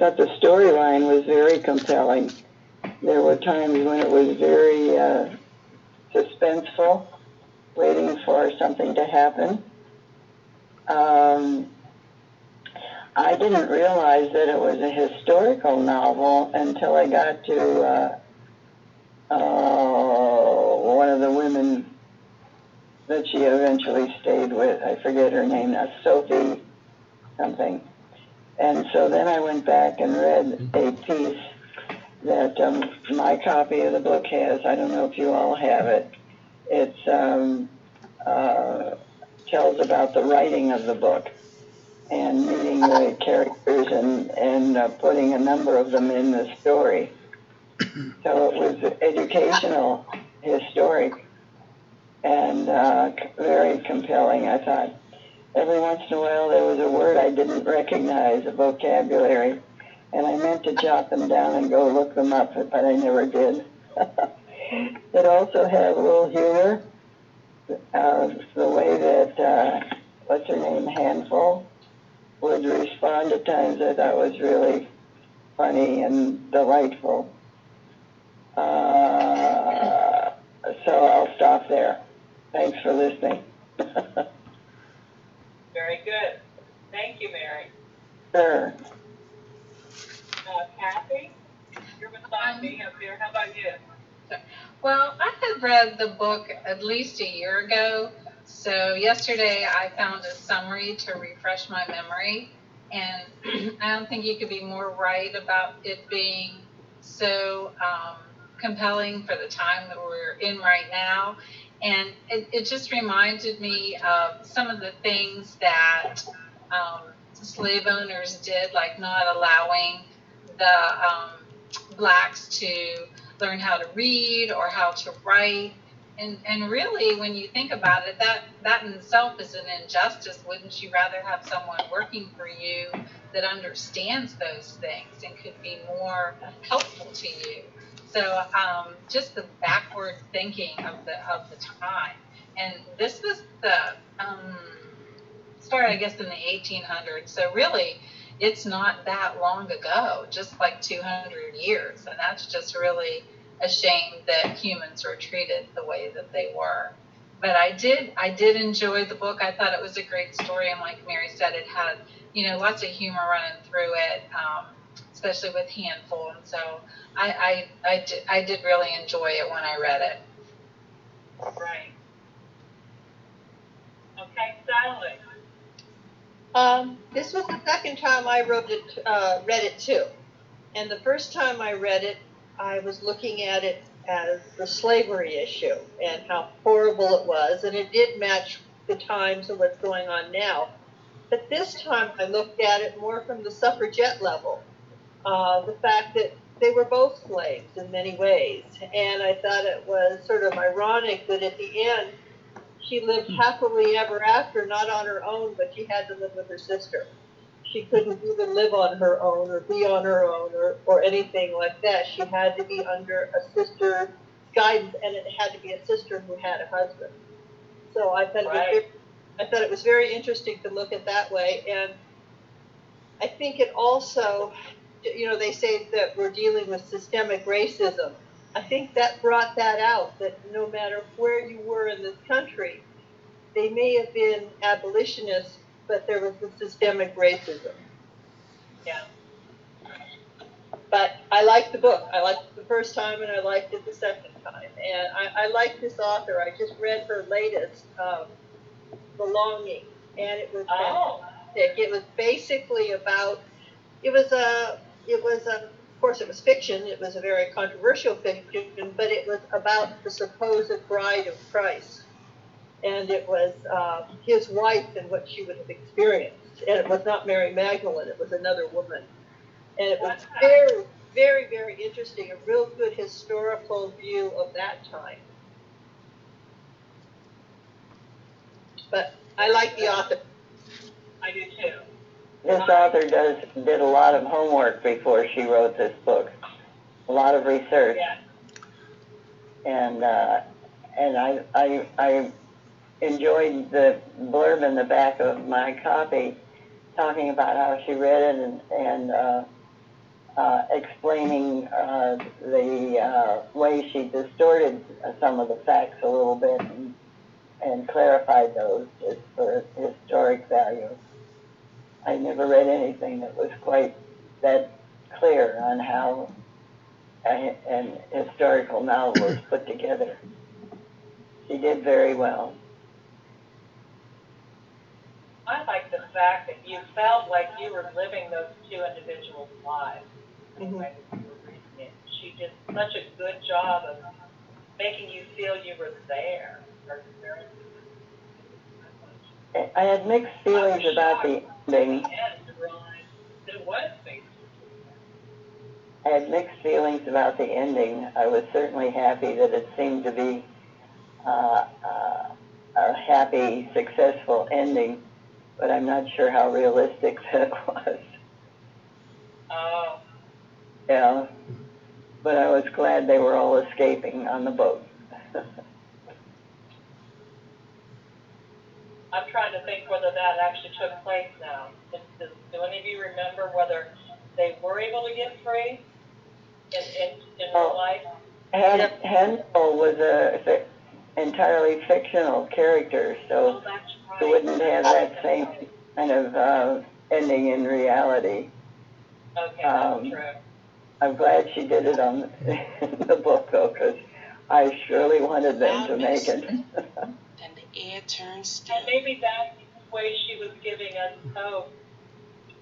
thought the storyline was very compelling. There were times when it was very suspenseful, waiting for something to happen. I didn't realize that it was a historical novel until I got to one of the women that she eventually stayed with. I forget her name now, Sophie something. And so then I went back and read a piece that my copy of the book has. I don't know if you all have it. It tells about the writing of the book and meeting the characters and putting a number of them in the story. So it was educational, historic, and very compelling, I thought. Every once in a while there was a word I didn't recognize, a vocabulary, and I meant to jot them down and go look them up, but I never did. It also had a little humor, the way that, what's her name, Handful, would respond at times I thought was really funny and delightful. So I'll stop there. Thanks for listening. Very good. Thank you, Mary. Sure. Kathy, you're beside me up here. How about you? Well, I had read the book at least a year ago, so yesterday I found a summary to refresh my memory, and I don't think you could be more right about it being so compelling for the time that we're in right now. And it just reminded me of some of the things that slave owners did, like not allowing the blacks to learn how to read or how to write. And really, when you think about it, that in itself is an injustice. Wouldn't you rather have someone working for you that understands those things and could be more helpful to you? So just the backward thinking of the time. And this was started, I guess, in the 1800s. So really, it's not that long ago, just like 200 years. And that's just really a shame that humans were treated the way that they were. But I did enjoy the book. I thought it was a great story. And like Mary said, it had, lots of humor running through it, especially with Handful. And so I did really enjoy it when I read it. Right. Okay, Sally. This was the second time I read it too. And the first time I read it, I was looking at it as the slavery issue and how horrible it was. And it did match the times of what's going on now. But this time I looked at it more from the suffragette level. The fact that they were both slaves in many ways. And I thought it was sort of ironic that at the end, she lived happily ever after, not on her own, but she had to live with her sister. She couldn't even live on her own or be on her own or anything like that. She had to be under a sister's guidance, and it had to be a sister who had a husband. So I thought, it was very interesting to look at that way. And I think it also, they say that we're dealing with systemic racism. I think that brought that out, that no matter where you were in this country, they may have been abolitionists, but there was the systemic racism. Yeah. But I liked the book. I liked it the first time, and I liked it the second time. And I like this author. I just read her latest, Belonging, and it was fantastic. It was basically about, of course, it was fiction. It was a very controversial fiction, but it was about the supposed bride of Christ. And it was his wife and what she would have experienced. And it was not Mary Magdalene, it was another woman. And it was very, very, very interesting, a real good historical view of that time. But I like the author. I do too. This author did a lot of homework before she wrote this book, a lot of research. Yeah. And I enjoyed the blurb in the back of my copy talking about how she read it and explaining the way she distorted some of the facts a little bit and clarified those just for historic value. I never read anything that was quite that clear on how an historical novel is put together. She did very well. I like the fact that you felt like you were living those two individuals' lives. Mhm. When you were reading it. She did such a good job of making you feel you were there. I had mixed feelings about the ending. I had mixed feelings about the ending. I was certainly happy that it seemed to be a happy, successful ending, but I'm not sure how realistic that was. Oh. Yeah, but I was glad they were all escaping on the boat. I'm trying to think whether that actually took place now. Do any of you remember whether they were able to get free in real life? Hannibal was a entirely fictional character, so he wouldn't have that same kind of ending in reality. Okay, that's true. I'm glad she did it on the book, though, because I surely wanted them to make it. And the air turns still. And maybe that's the way she was giving us hope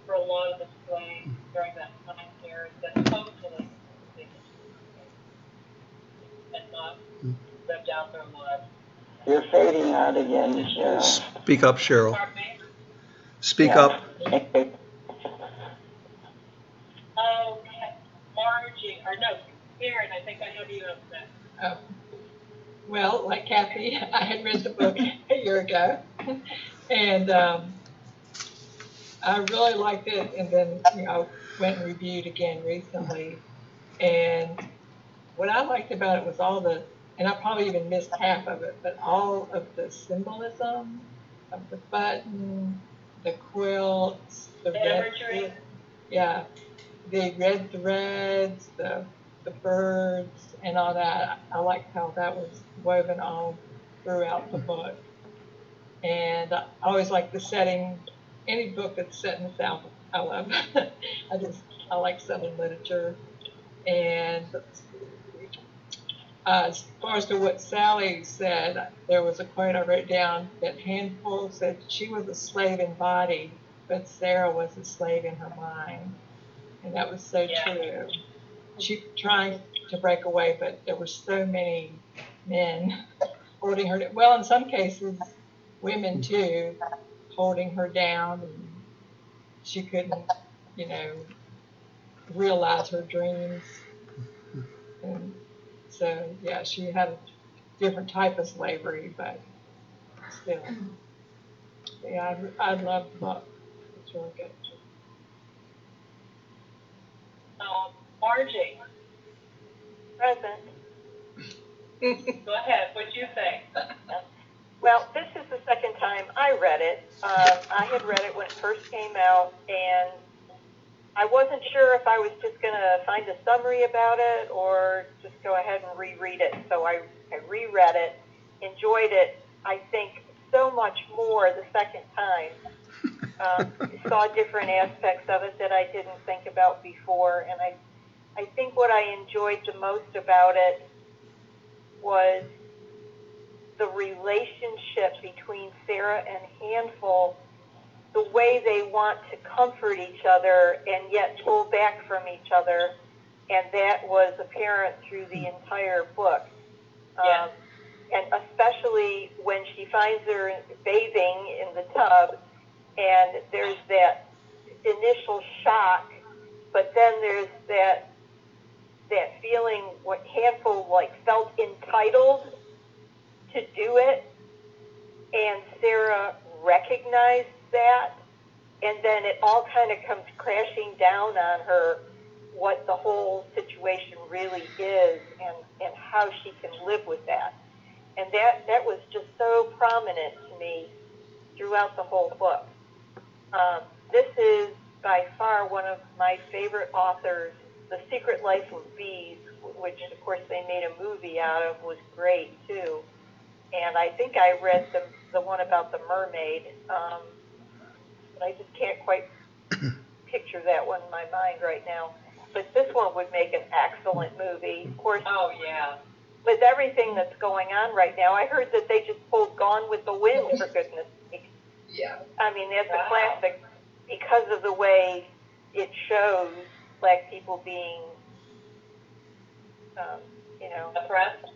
for a lot of the slaves during that time period, that hopefully they can and not live down their lives. You're fading out again, Cheryl. Speak up, Cheryl. Pardon me? Speak up. Okay. Margie, or no, Karen, I think I have you up there. Oh. Well, like Kathy, I had read the book a year ago, and I really liked it, and then went and reviewed again recently, and what I liked about it was and I probably even missed half of it, but all of the symbolism of the button, the quilts, the imagery. Yeah, the red threads, the birds, and all that. I liked how that was woven all throughout the book. And I always like the setting. Any book that's set in the South, I love. I like Southern literature. And as far as to what Sally said, there was a quote I wrote down that Handful said she was a slave in body, but Sarah was a slave in her mind. And that was so true. She tried to break away, but there were so many men holding her. Well, in some cases, women too, holding her down, and she couldn't, realize her dreams. And so, yeah, she had a different type of slavery, but still. Yeah, I love the book. It's really good. Margie. Present. Go ahead, what do you think? Well, this is the second time I read it. I had read it when it first came out, and I wasn't sure if I was just going to find a summary about it or just go ahead and reread it. So I reread it, enjoyed it, I think, so much more the second time. Saw different aspects of it that I didn't think about before, and I think what I enjoyed the most about it was the relationship between Sarah and Handful, the way they want to comfort each other and yet pull back from each other, and that was apparent through the entire book. And especially when she finds her bathing in the tub, and there's that initial shock, but then there's that feeling what Handful felt entitled to do it, and Sarah recognized that, and then it all kind of comes crashing down on her what the whole situation really is and how she can live with that. And that was just so prominent to me throughout the whole book. This is by far one of my favorite authors The Secret Life of Bees, which of course they made a movie out of, was great too. And I think I read the one about the mermaid, but I just can't quite picture that one in my mind right now. But this one would make an excellent movie. Of course, Oh, yeah. with everything that's going on right now, I heard that they just pulled Gone with the Wind, for goodness sake. Yeah. I mean, that's Wow. a classic because of the way it shows Black people being, you know, Oppressed?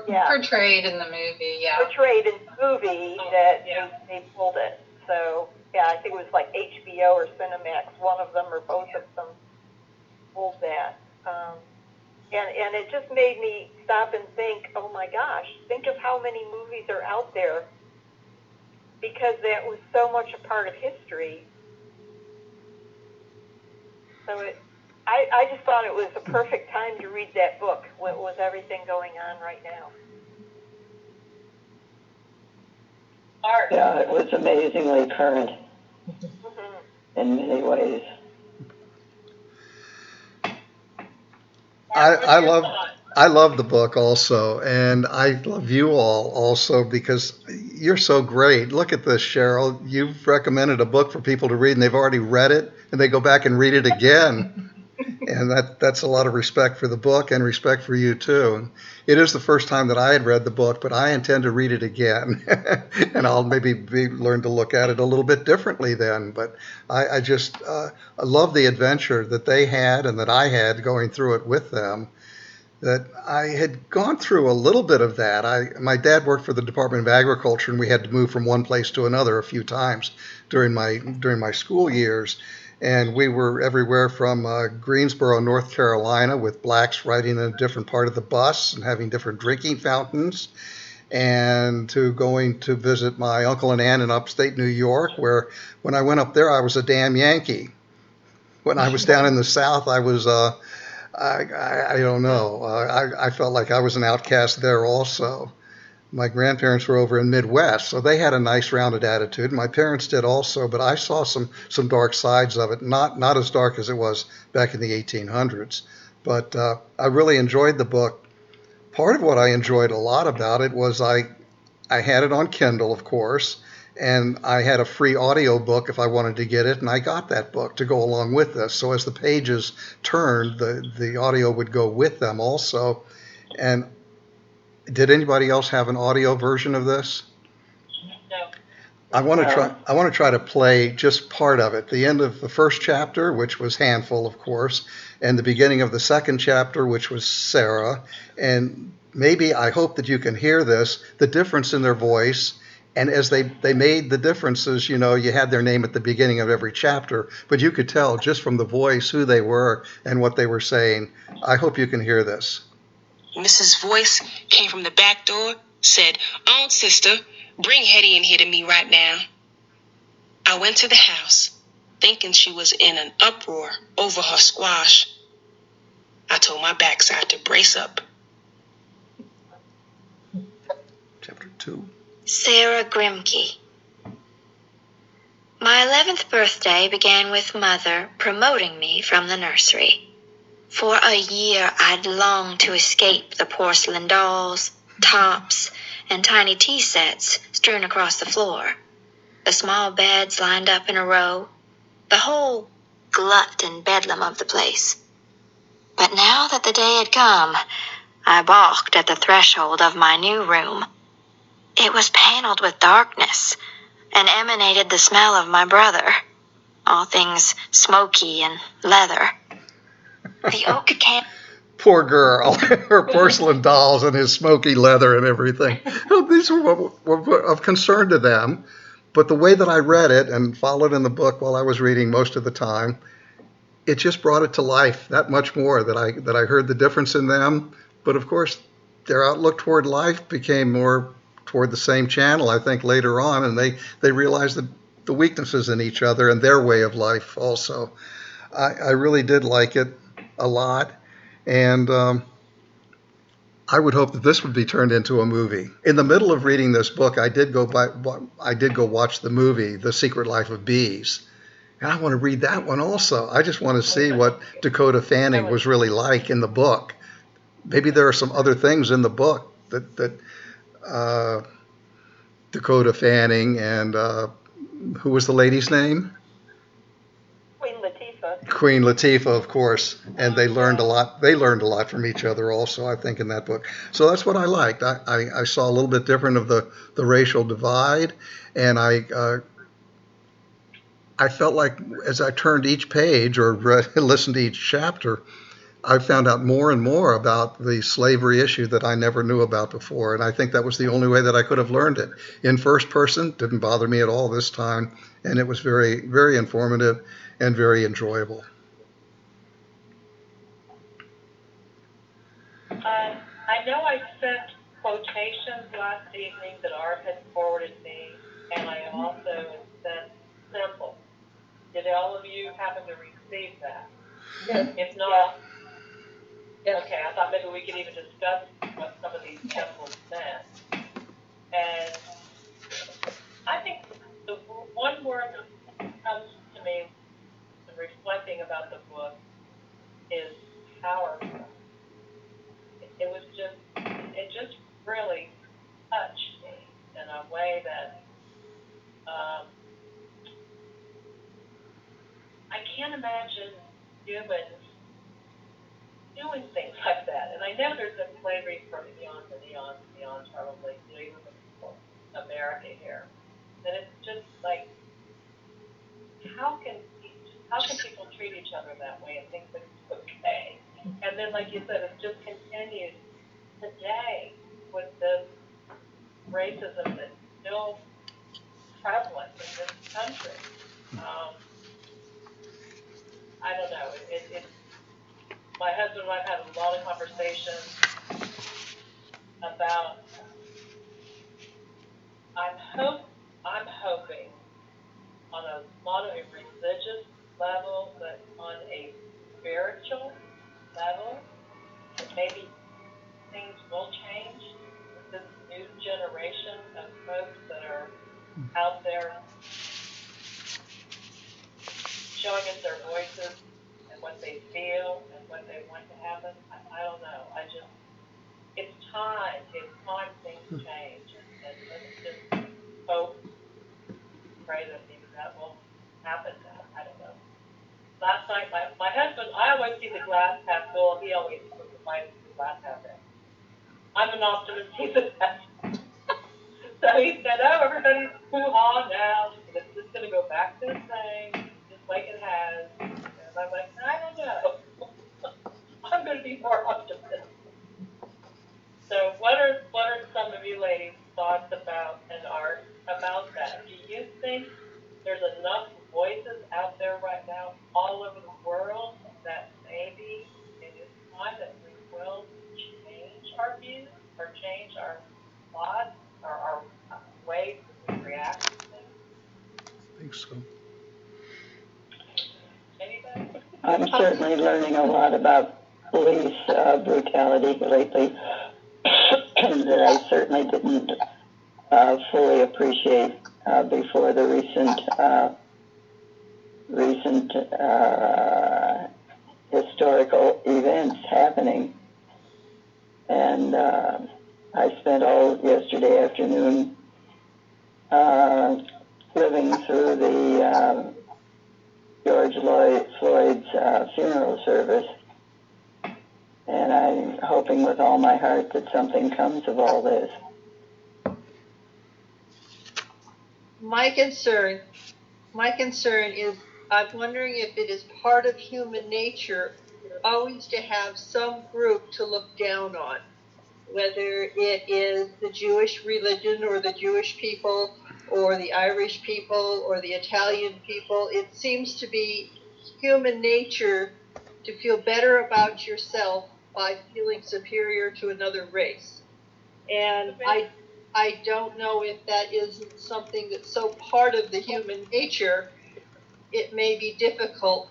Yeah. Portrayed in the movie, yeah. portrayed in the movie Oh, that yeah. they pulled it. So, yeah, I think it was like HBO or Cinemax, one of them or both of them pulled that. And it just made me stop and think, oh my gosh, think of how many movies are out there, because that was so much a part of history. So I just thought it was a perfect time to read that book with everything going on right now. Art. Yeah, it was amazingly current Mm-hmm. in many ways. Art, what's I your love thought? I love the book also, and I love you all also because you're so great. Look at this, Cheryl. You've recommended a book for people to read, and they've already read it, and they go back and read it again. And that's a lot of respect for the book and respect for you too. And it is the first time that I had read the book, but I intend to read it again, and I'll maybe learn to look at it a little bit differently then. But I just I love the adventure that they had and that I had going through it with them. That I had gone through a little bit of that. My dad worked for the Department of Agriculture, and we had to move from one place to another a few times during my school years. And we were everywhere from Greensboro, North Carolina, with blacks riding in a different part of the bus and having different drinking fountains, and to going to visit my uncle and aunt in upstate New York, where when I went up there, I was a damn Yankee. When I was down in the South, I was I don't know. I felt like I was an outcast there also. My grandparents were over in Midwest, so they had a nice rounded attitude. My parents did also, but I saw some dark sides of it. Not as dark as it was back in the 1800s. But I really enjoyed the book. Part of what I enjoyed a lot about it was I had it on Kindle, of course, and I had a free audio book if I wanted to get it, and I got that book to go along with this. So as the pages turned, the audio would go with them also. And did anybody else have an audio version of this? No. I want to try to play just part of it. The end of the first chapter, which was Handful, of course, and the beginning of the second chapter, which was Sarah. And maybe I hope that you can hear this, the difference in their voice. And as they made the differences, you know, you had their name at the beginning of every chapter, but you could tell just from the voice who they were and what they were saying. I hope you can hear this. Mrs. Voice came from the back door, said, "Aunt sister, bring Hetty in here to me right now." I went to the house, thinking she was in an uproar over her squash. I told my backside to brace up. Chapter 2. Sarah Grimke. My 11th birthday began with Mother promoting me from the nursery. For a year I'd longed to escape the porcelain dolls, tops, and tiny tea sets strewn across the floor, the small beds lined up in a row, the whole glut and bedlam of the place. But now that the day had come, I balked at the threshold of my new room. It was paneled with darkness and emanated the smell of my brother, all things smoky and leather. The oak can. Poor girl, her porcelain dolls and his smoky leather and everything. These were of concern to them, but the way that I read it and followed in the book while I was reading most of the time, it just brought it to life that much more, that I heard the difference in them. But of course, their outlook toward life became more toward the same channel, I think, later on, and they realized the weaknesses in each other and their way of life also. I really did like it a lot, and I would hope that this would be turned into a movie. In the middle of reading this book, I did go watch the movie, The Secret Life of Bees. And I want to read that one also. I just want to see what Dakota Fanning was really like in the book. Maybe there are some other things in the book that Dakota Fanning and who was the lady's name? Queen Latifah. Queen Latifah, of course, and they learned a lot. They learned a lot from each other, also, I think, in that book. So that's what I liked. I saw a little bit different of the racial divide, and I felt like as I turned each page or listened to each chapter, I found out more and more about the slavery issue that I never knew about before, and I think that was the only way that I could have learned it. In first person, didn't bother me at all this time, and it was very, very informative and very enjoyable. I know I sent quotations last evening that Art had forwarded me, and I also sent samples. Did all of you happen to receive that? Yes. If not, Yes. okay, I thought maybe we could even discuss what some of these samples meant. And I think the one word that comes to me in reflecting about the book is powerful. It just really touched me in a way that I can't imagine humans doing things like that. And I know there's been slavery from eons and eons and eons, probably, even before America here. And it's just like, how can people treat each other that way and think that it's okay? And then, like you said, it just continues today with this racism that's still prevalent in this country. I don't know. My husband and I have had a lot of conversations about. I'm hoping on a not a religious level, but on a spiritual level, that maybe things will change with this new generation of folks that are out there showing us their voices and what they feel and what they want to happen. I don't know. It's time things change. And let's just hope, pray that maybe that will happen now. I don't know. Last night, my husband, I always see the glass half full. He always puts the glass half empty. I'm an optimist. He's a pessimist. So he said, "Oh, everybody's hoo-ha now. It's just going to go back to the same, just like it has." And I'm like, I don't know. I'm going to be more optimistic. So what are some of you ladies' thoughts about and Art about that? Do you think there's enough voices out there right now all over the world that maybe it is time that we will change our views or change our thoughts or our ways that we react to things? I think so. Anybody? I'm certainly learning a lot about police brutality lately that I certainly didn't fully appreciate before the recent historical events happening. And I spent all yesterday afternoon living through the George Floyd's funeral service. And I'm hoping with all my heart that something comes of all this. My concern is, I'm wondering if it is part of human nature always to have some group to look down on, whether it is the Jewish religion or the Jewish people or the Irish people or the Italian people. It seems to be human nature to feel better about yourself by feeling superior to another race. And I don't know if that isn't something that's so part of the human nature. It may be difficult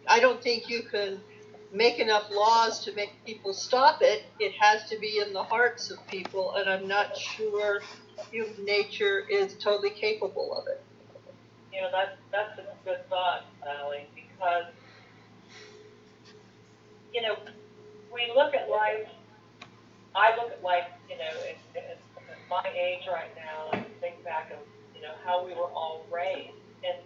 I don't think you can make enough laws to make people stop it. It has to be in the hearts of people, and I'm not sure human nature is totally capable of it. that's a good thought, Sally, because, we look at life, I look at life, at my age right now, and think back of, how we were all raised. And,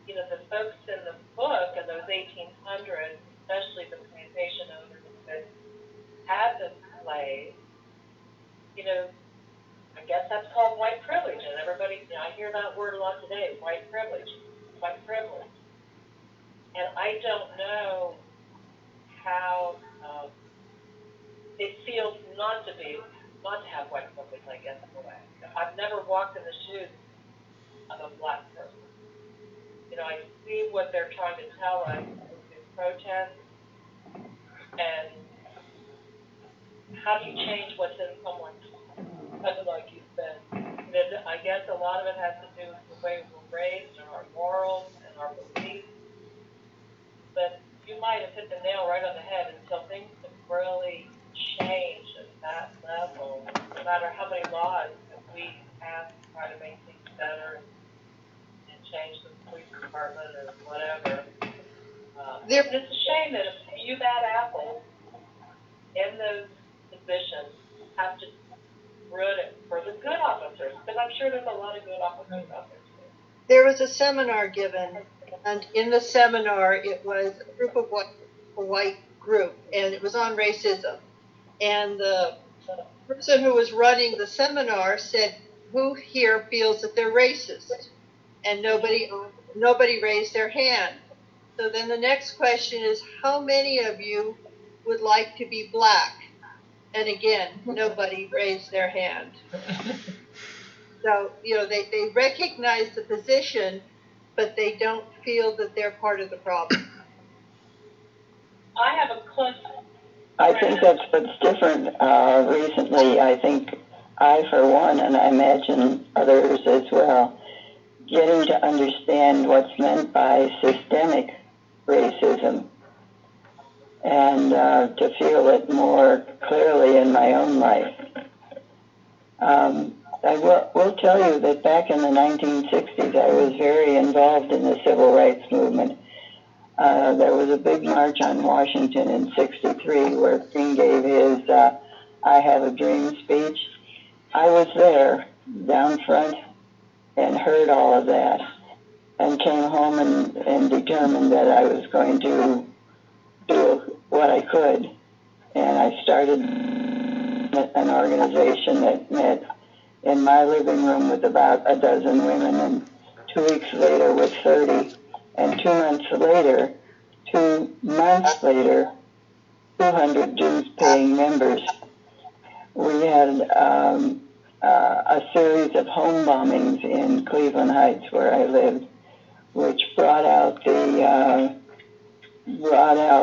the folks in the book in those 1800s, especially the plantation owners that had the slaves, I guess that's called white privilege. And everybody, I hear that word a lot today, white privilege. And I don't know how it feels not to have white privilege, I guess, in a way. I've never walked in the shoes of a black person. I see what they're trying to tell us in protest, and how do you change what's in someone's head, like you said? I guess a lot of it has to do with the way we're raised and our morals and our beliefs. But you might have hit the nail right on the head until things have really changed at that level. No matter how many laws that we pass to try to make things better and change the police department or whatever. It's a shame that a few bad apples in those positions have to ruin it for the good officers, because I'm sure there's a lot of good officers out there too. There was a seminar given, and in the seminar, it was a white group, and it was on racism. And the person who was running the seminar said, "Who here feels that they're racist?" And nobody raised their hand. So then the next question is, how many of you would like to be black? And again, nobody raised their hand. So, they recognize the position, but they don't feel that they're part of the problem. I have a close. I think that's what's different recently. I think I, for one, and I imagine others as well, getting to understand what's meant by systemic racism and to feel it more clearly in my own life. I will tell you that back in the 1960s, I was very involved in the civil rights movement. There was a big march on Washington in '63 where King gave his I Have a Dream speech. I was there down front and heard all of that and came home and determined that I was going to do what I could. And I started an organization that met in my living room with about a dozen women, and 2 weeks later with 30, and 2 months later, 200 dues-paying members. We had a series of home bombings in Cleveland Heights, where I lived, which brought out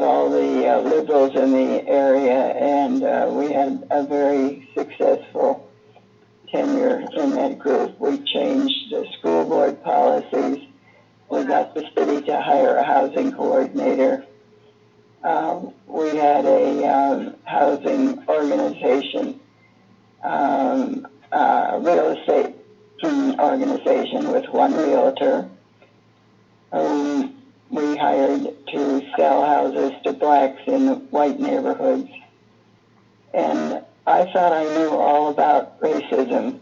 all the liberals in the area, and we had a very successful tenure in that group. We changed the school board policies. We got the city to hire a housing coordinator. We had a housing organization, real estate organization with one realtor, whom we hired to sell houses to blacks in white neighborhoods. And I thought I knew all about racism,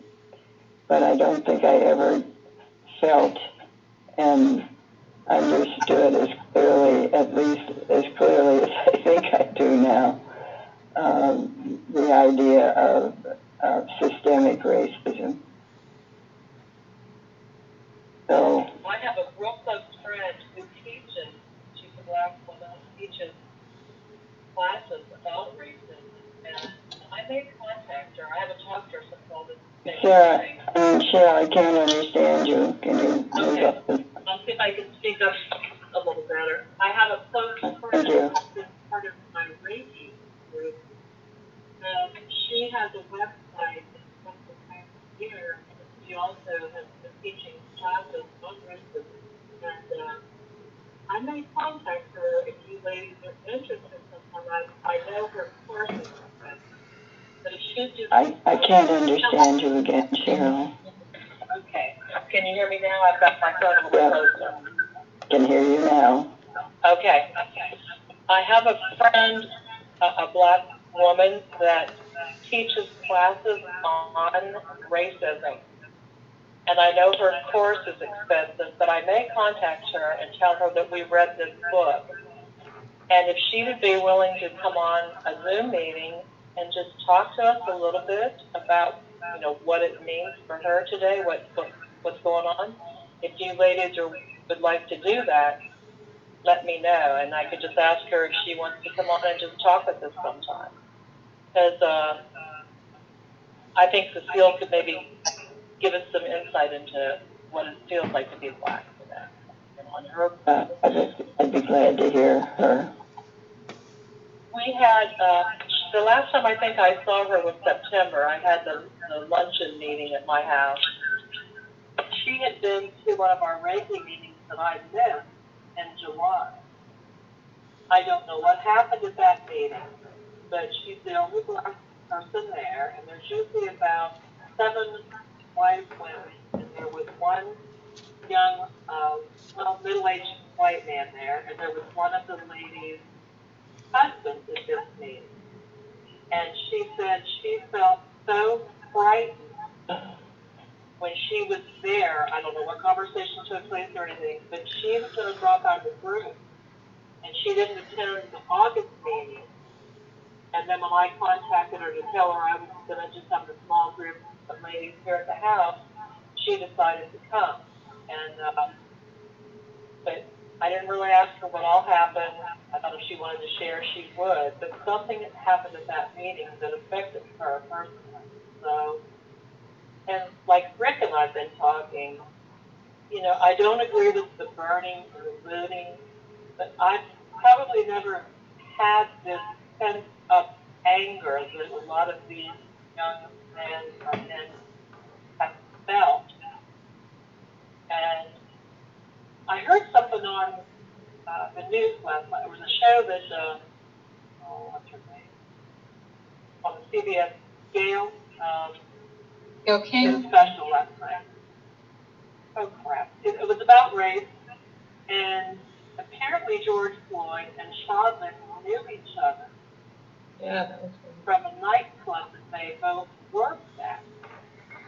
but I don't think I ever felt and understood as clearly, at least as clearly as I think I do now, the idea of systemic racism. So I have a real close friend who teaches, she's a black woman who teaches classes about racism, and I may contact her. I haven't talked to her since all this thing. Cheryl, I can't understand you. Can you move up? I'll see if I can speak up a little better. I have a close friend who's part of my Reiki group. She has a website that's once a year. She also has been teaching classes on racism. And I may contact her if you ladies are interested sometime. I know her courses, but it should just... I can't understand you again, Cheryl. Okay. Can you hear me now? I've got my phone a little closer. Can hear you now. Okay. I have a friend, a black woman that teaches classes on racism. And I know her course is expensive, but I may contact her and tell her that we read this book. And if she would be willing to come on a Zoom meeting and just talk to us a little bit about, what it means for her today, what's going on. If you ladies would like to do that, let me know, and I could just ask her if she wants to come on and just talk with us sometime. Because I think Cecile could maybe give us some insight into what it feels like to be black today. On her, I'd be glad to hear her. We had, the last time I think I saw her was September. I had the luncheon meeting at my house. She had been to one of our Reiki meetings that I missed in July. I don't know what happened at that meeting, but she's the only black person there, and there's usually about 7 white women, and there was one young, middle-aged white man there, and there was one of the ladies' husbands at this meeting. And she said she felt so frightened when she was there. I don't know what conversation took place or anything, but she was going to drop out of the group. And she didn't attend the August meeting. And then when I contacted her to tell her I was going to just have a small group of ladies here at the house, she decided to come. And but I didn't really ask her what all happened. I thought if she wanted to share, she would. But something happened at that meeting that affected her personally. So, and like Rick and I've been talking, I don't agree with the burning or the looting, but I've probably never had this pent up anger that a lot of these young men or men have felt. And I heard something on the news last night. It was a show that, what's her name? On the CBS Gail. Go King? Special last night. Oh crap. It was about race, and apparently George Floyd and Chauvin knew each other. Yeah, that was from a nightclub that they both worked at.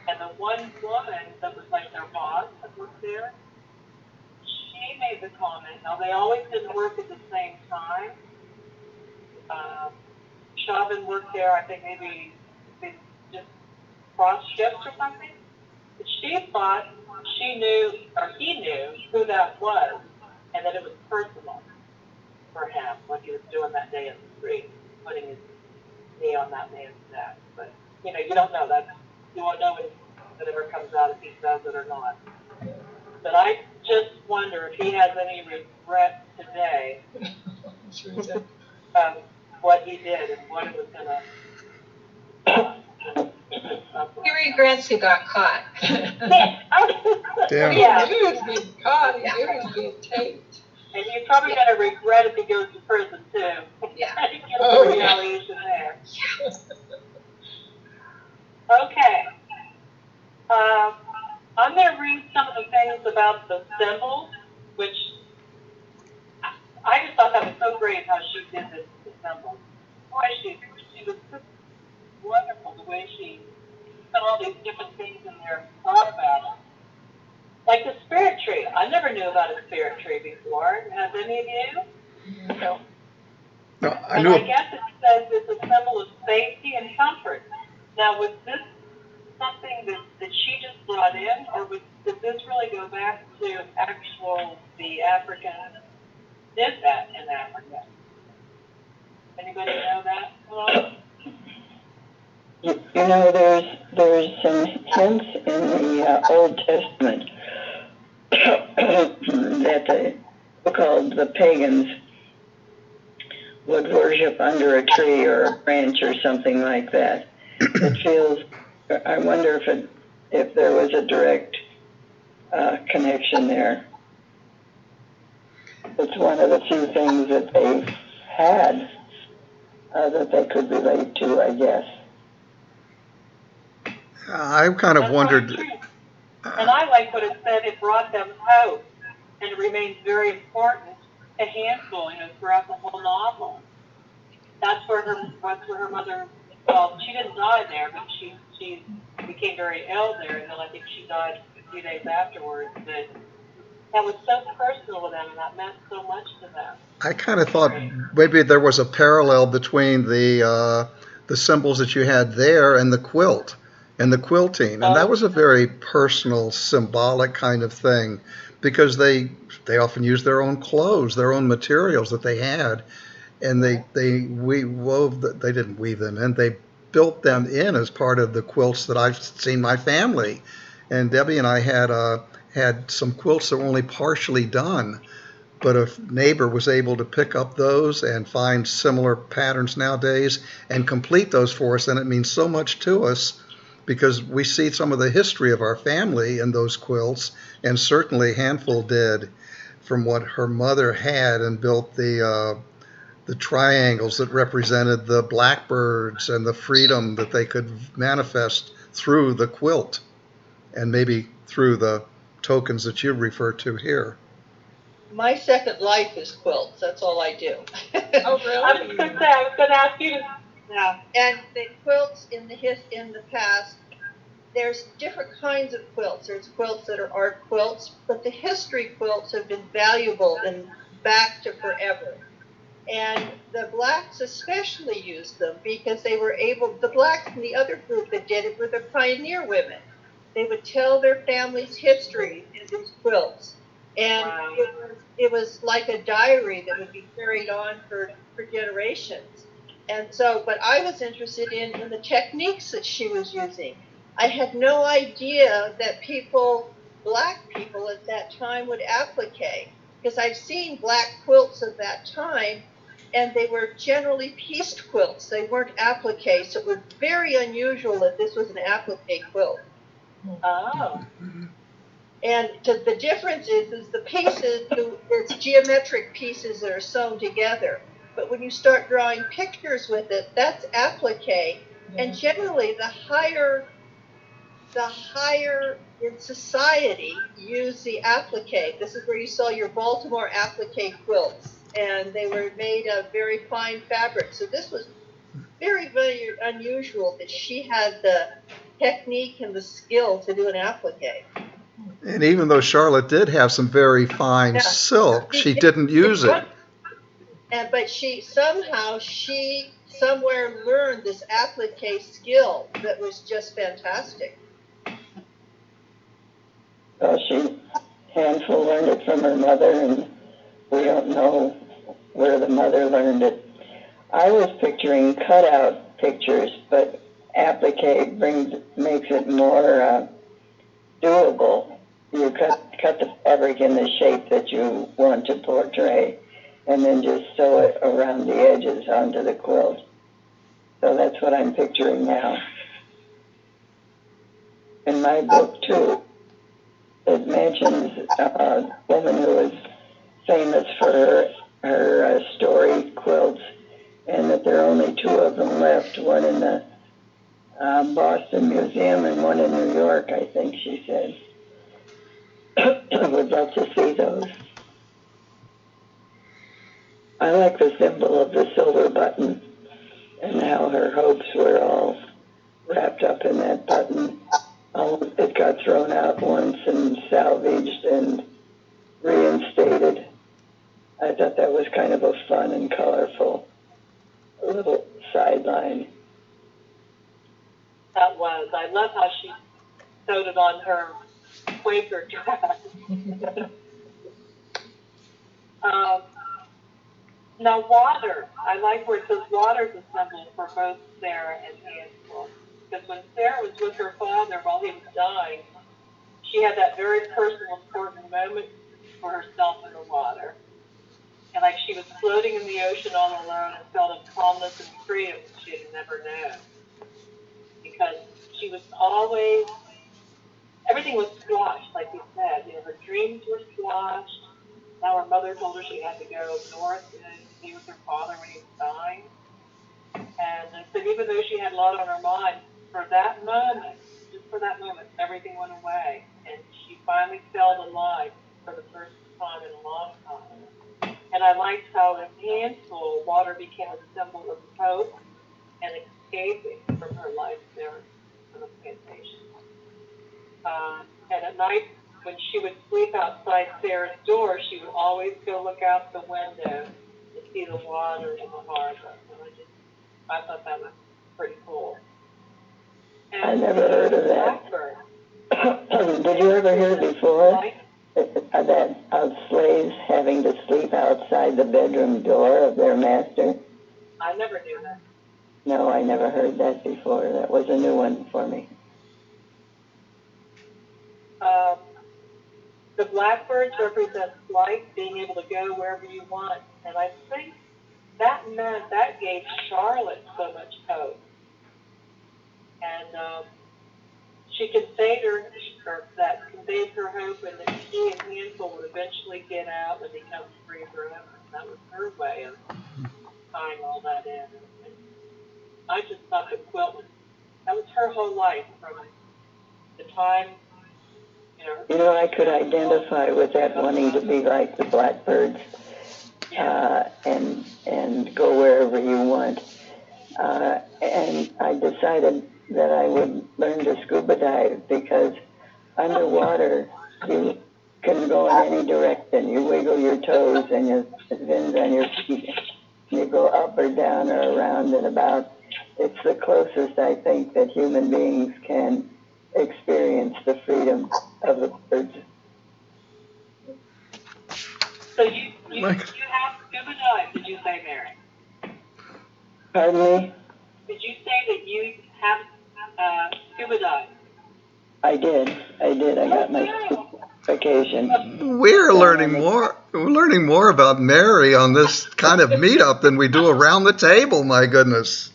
And the one woman that was like their boss that worked there, she made the comment. Now, they always didn't work at the same time. Chauvin worked there, I think maybe they just cross shifts or something. But she thought she knew, or he knew, who that was, and that it was personal for him, what he was doing that day in the street, putting his knee on that man's neck. But, you don't know that. You won't know if it ever comes out if he says it or not. But I just wonder if he has any regret today of what he did and what it was going to. He regrets he got caught. Damn. Yeah. He knew he was being caught. He knew he was being taped. And he's probably going to regret if he goes to prison, too. Yeah. He gets the retaliation there. Okay. I'm going to read some of the things about the symbols, which I just thought that was so great how she did this, the symbols. Boy, she was so wonderful the way she put all these different things in there and thought about it. Like the spirit tree. I never knew about a spirit tree before. Has any of you? No. No, I And knew. I guess it says it's a symbol of safety and comfort. Now, was this something that she just brought in, or did this really go back to the Africans did that in Africa? Anybody know that? Well, There's some hints in the Old Testament that the so-called the pagans would worship under a tree or a branch or something like that. It feels. I wonder if there was a direct connection there. It's one of the few things that they've had that they could relate to, I guess. I kind of wondered. And I like what it said, it brought them hope, and it remains very important, a handful, throughout the whole novel. That's where her mother, well, she didn't die there, but she became very ill there, and then I think she died a few days afterwards. But that was so personal to them, and that meant so much to them. I kind of thought maybe there was a parallel between the symbols that you had there and the quilt and the quilting, and that was a very personal, symbolic kind of thing because they often used their own clothes, their own materials that they had, and they didn't weave them in, they built them in as part of the quilts that I've seen my family, and Debbie and I had some quilts that were only partially done. But a neighbor was able to pick up those and find similar patterns nowadays and complete those for us. And it means so much to us because we see some of the history of our family in those quilts. And certainly Handful did, from what her mother had, and built the triangles that represented the blackbirds and the freedom that they could manifest through the quilt and maybe through the tokens that you refer to here. My second life is quilts. That's all I do. Oh, really? I was going to ask you to. Yeah. And the quilts in the past, there's different kinds of quilts. There's quilts that are art quilts, but the history quilts have been valuable and back to forever. And the blacks especially used them because they were able, the blacks and the other group that did it were the pioneer women. They would tell their family's history in these quilts. And Wow. it was like a diary that would be carried on for generations. And so, but I was interested in the techniques that she was using. I had no idea that black people at that time would applique, because I've seen black quilts of that time, and they were generally pieced quilts. They weren't appliques, so it was very unusual that this was an applique quilt. Oh. And the difference is the pieces, it's geometric pieces that are sewn together. But when you start drawing pictures with it, that's applique. And generally, the higher in society use the applique. This is where you saw your Baltimore applique quilts. And they were made of very fine fabric. So this was very, very unusual that she had the technique and the skill to do an applique. And even though Charlotte did have some very fine silk, she didn't use it. But she somewhere learned this applique skill that was just fantastic. Well, Handful learned it from her mother, and we don't know where the mother learned it. I was picturing cutout pictures, but applique makes it more doable. You cut the fabric in the shape that you want to portray, and then just sew it around the edges onto the quilt. So that's what I'm picturing now. In my book, too, it mentions a woman who was famous for her story quilts, and that there are only two of them left, one in the Boston Museum and one in New York, I think she said. Would love to see those. I like the symbol of the silver button and how her hopes were all wrapped up in that button. It got thrown out once and salvaged and reinstated. I thought that was kind of a fun and colorful little sideline. That was. I love how she sewed it on her Quaker dress. Now, water. I like where it says water is a symbol for both Sarah and Handful. Because when Sarah was with her father while he was dying, she had that very personal, important moment for herself in the water. And like she was floating in the ocean all alone and felt a calmness and freedom she had never known. Because she was always, everything was squashed, like you said. Her dreams were squashed. Now her mother told her she had to go north and be with her father when he was dying. And I said, even though she had a lot on her mind, for that moment, just for that moment, everything went away. And finally felt alive for the first time in a long time. And I liked how in handful, water became a symbol of hope and escaping from her life there on the plantation. And at night, when she would sleep outside Sarah's door, she would always go look out the window to see the water in the harbor. And I thought that was pretty cool. And I never heard of that. Did you ever hear before that of slaves having to sleep outside the bedroom door of their master? I never knew that. No, I never heard that before. That was a new one for me. The blackbirds represent flight, being able to go wherever you want. And I think that gave Charlotte so much hope. And she conveyed that conveyed her hope, and that she and Hansel would eventually get out and become free forever. That was her way of tying all that in. And I just thought the quilt that was her whole life from the time. You know, I could identify with that, wanting to be like the blackbirds, and go wherever you want. And I decided that I would learn to scuba dive, because underwater you can go in any direction. You wiggle your toes and your fins on your feet. You go up or down or around and about. It's the closest, I think, that human beings can experience the freedom of the birds. So you have scuba dive, did you say, Mary? Pardon me? Did you say that you have scuba dive? I did. I got my vacation. We're learning more. We're learning more about Mary on this kind of meetup than we do around the table. My goodness.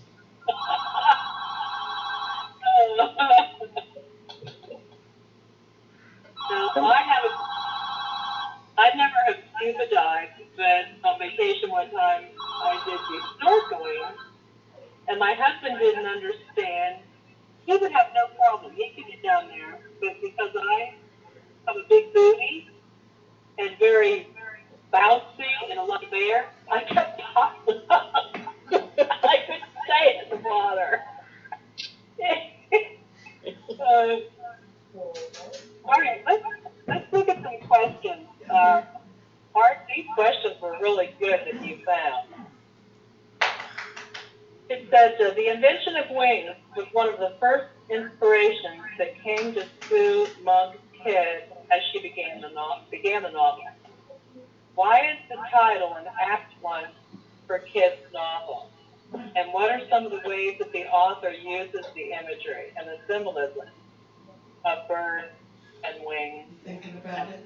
I never have scuba dived, but on vacation one time I did do snorkeling, and my husband didn't understand. He would have no problem. He could get down there, but because I have a big booty and very bouncy and a lot of air, I kept popping up. I couldn't stay in the water. All right, let's look at some questions. Art, these questions were really good that you found. It says, the invention of wings was one of the first inspirations that came to Sue Monk's head as she began the novel. Why is the title an apt one for kids' novel? And what are some of the ways that the author uses the imagery and the symbolism of birds and wings? Thinking about it?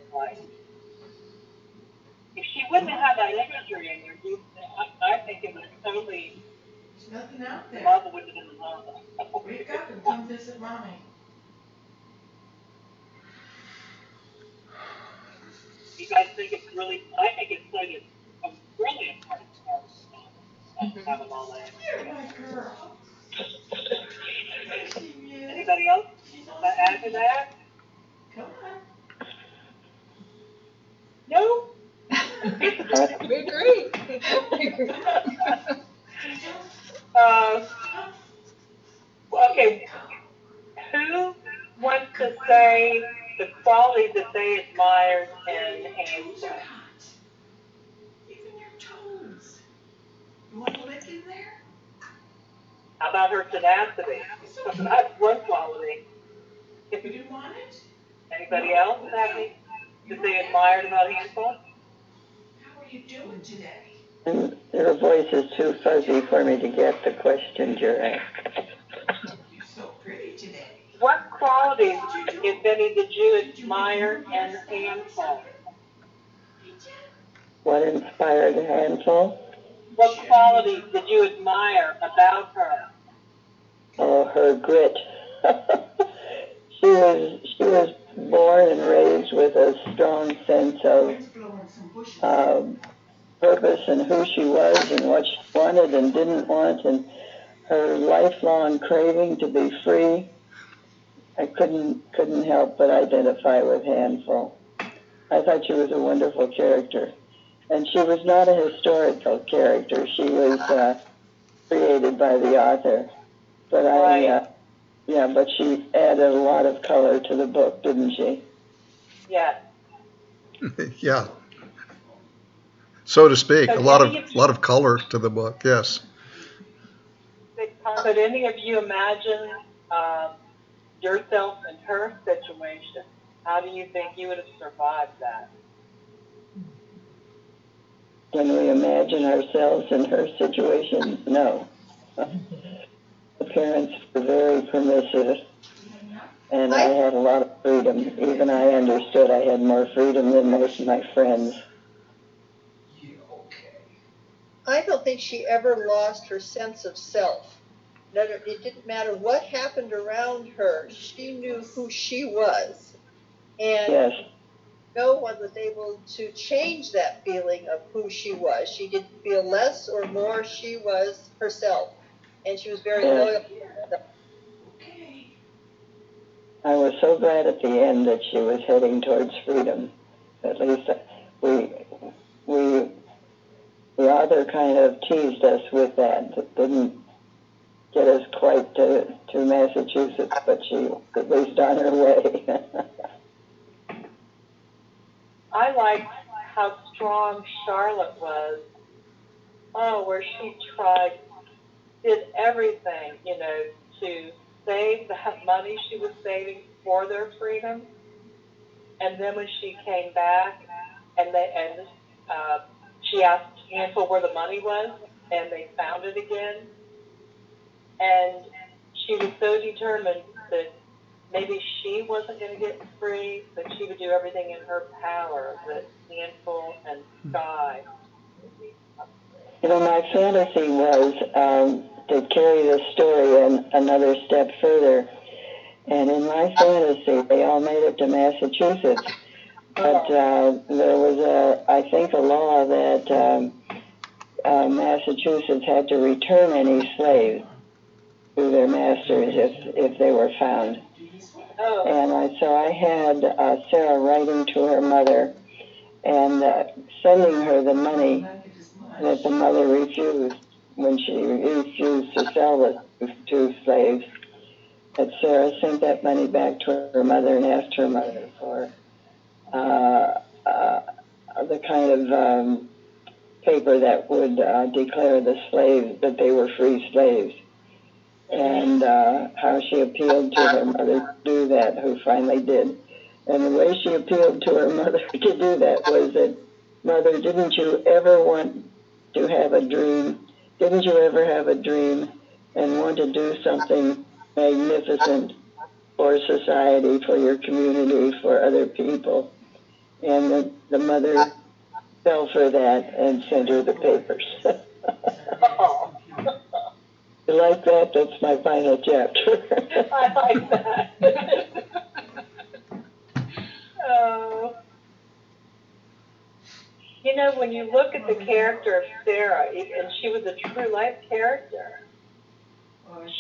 If she wouldn't have had that imagery in her, I think it would totally. There's nothing out there. Mama wouldn't have been the novel. Wake up and come visit mommy. You guys think it's really? I think it's like a really important part of the novel. Have them all in. You're my girl. Anybody else add to that? Come on. No. We agree. Okay. Who wants to say the qualities that they admired in Hansel? Even your toes. You want to lick in there? How about her tenacity? That's one quality. You do want it? Anybody else have any that they admired about Hansel? How are you doing today? And your voice is too fuzzy for me to get the question you're asking. You're so pretty today. What qualities, if any, did you admire in Hansel? What inspired Hansel? What qualities did you admire about her? Oh, her grit. She was born and raised with a strong sense of purpose and who she was and what she wanted and didn't want, and her lifelong craving to be free I couldn't help but identify with Handful. I thought she was a wonderful character. And she was not a historical character. She was created by the author. But but she added a lot of color to the book, didn't she? Yeah. Yeah, so to speak, a lot of color to the book. Yes. Could any of you imagine yourself in her situation? How do you think you would have survived that? Can we imagine ourselves in her situation? No. The parents were very permissive, and I had a lot of freedom. Even I understood I had more freedom than most of my friends. I don't think she ever lost her sense of self. It didn't matter what happened around her. She knew who she was. And yes. No one was able to change that feeling of who she was. She didn't feel less or more. She was herself. And she was very loyal to herself. I was so glad at the end that she was heading towards freedom. At least the author kind of teased us with that. It didn't get us quite to Massachusetts, but she was at least on her way. I liked how strong Charlotte was. Oh, where she did everything, to save that money she was saving for their freedom. And then when she came back and she asked Hansel where the money was, and they found it again. And she was so determined that maybe she wasn't going to get free, but she would do everything in her power that Hansel and Sky. My fantasy was to carry this story another step further. And in my fantasy, they all made it to Massachusetts. But there was, I think, a law that Massachusetts had to return any slaves to their masters if they were found. Oh. And so I had Sarah writing to her mother and sending her the money that the mother refused when she refused to sell the two slaves. That Sarah sent that money back to her mother and asked her mother for the kind of paper that would declare the slaves that they were free slaves. And how she appealed to her mother to do that, who finally did. And the way she appealed to her mother to do that was that, Mother, didn't you ever want to have a dream? Didn't you ever have a dream and want to do something magnificent for society, for your community, for other people? And the mother fell for that and sent her the papers. You like that? That's my final chapter. I like that. Oh. When you look at the character of Sarah, and she was a true life character,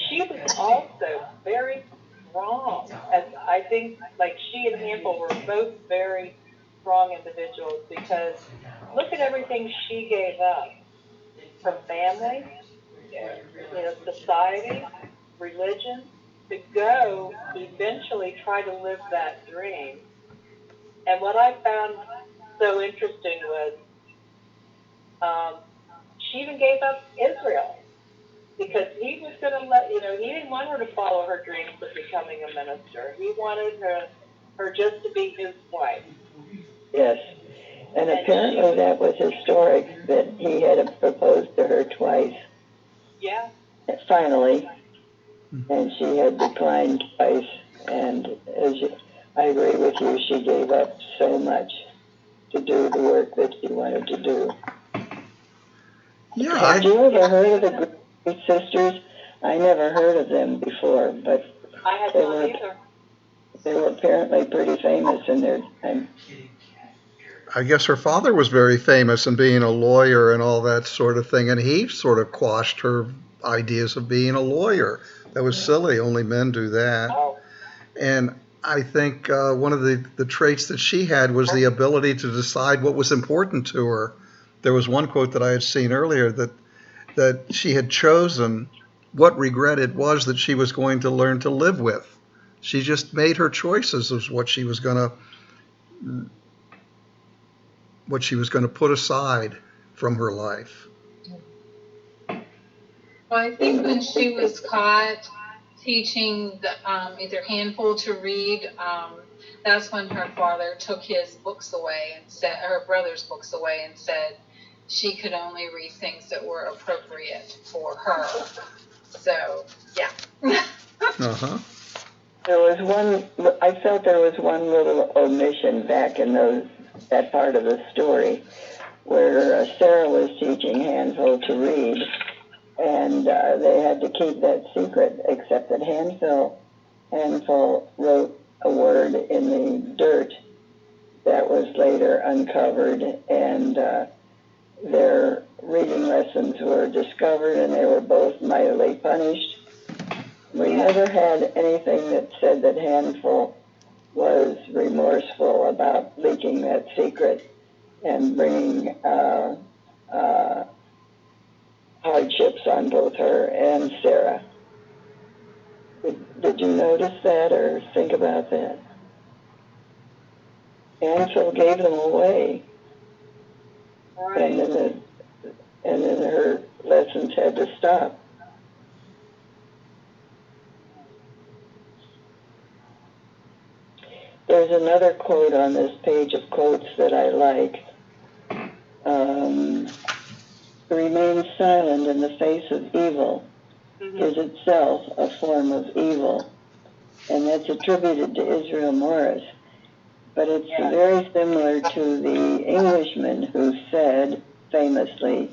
she was also very strong. And I think, like, she and Hansel were both very strong individuals, because look at everything she gave up. From family, society, religion, to go eventually try to live that dream. And what I found so interesting was she even gave up Israel, because he was going to he didn't want her to follow her dreams of becoming a minister. He wanted her just to be his wife. Yes. And apparently that was historic, that he had proposed to her twice. Yeah. Finally. And she had declined twice. And I agree with you, she gave up so much to do the work that she wanted to do. Yeah. Have you ever heard of the Great Sisters? I never heard of them before, but I had not either. They were apparently pretty famous in their time. I guess her father was very famous in being a lawyer and all that sort of thing, and he sort of quashed her ideas of being a lawyer. That was silly. Only men do that. Oh. And I think one of the traits that she had was the ability to decide what was important to her. There was one quote that I had seen earlier that she had chosen what regret it was that she was going to learn to live with. She just made her choices as what she was going to put aside from her life. Well, I think when she was caught teaching the, either Handful to read, that's when her father took his books away and said, her brother's books away and said she could only read things that were appropriate for her. So, yeah. Uh-huh. There was one, I felt there was one little omission back in that part of the story where Sarah was teaching Handful to read, and they had to keep that secret, except that Handful wrote a word in the dirt that was later uncovered, and their reading lessons were discovered, and they were both mightily punished. We never had anything that said that Handful was remorseful about leaking that secret and bringing hardships on both her and Sarah. Did you notice that or think about that? Handful gave them away, and then her lessons had to stop. There's another quote on this page of quotes that I like. To remain silent in the face of evil is itself a form of evil. And that's attributed to Israel Morris. But it's very similar to the Englishman who said, famously,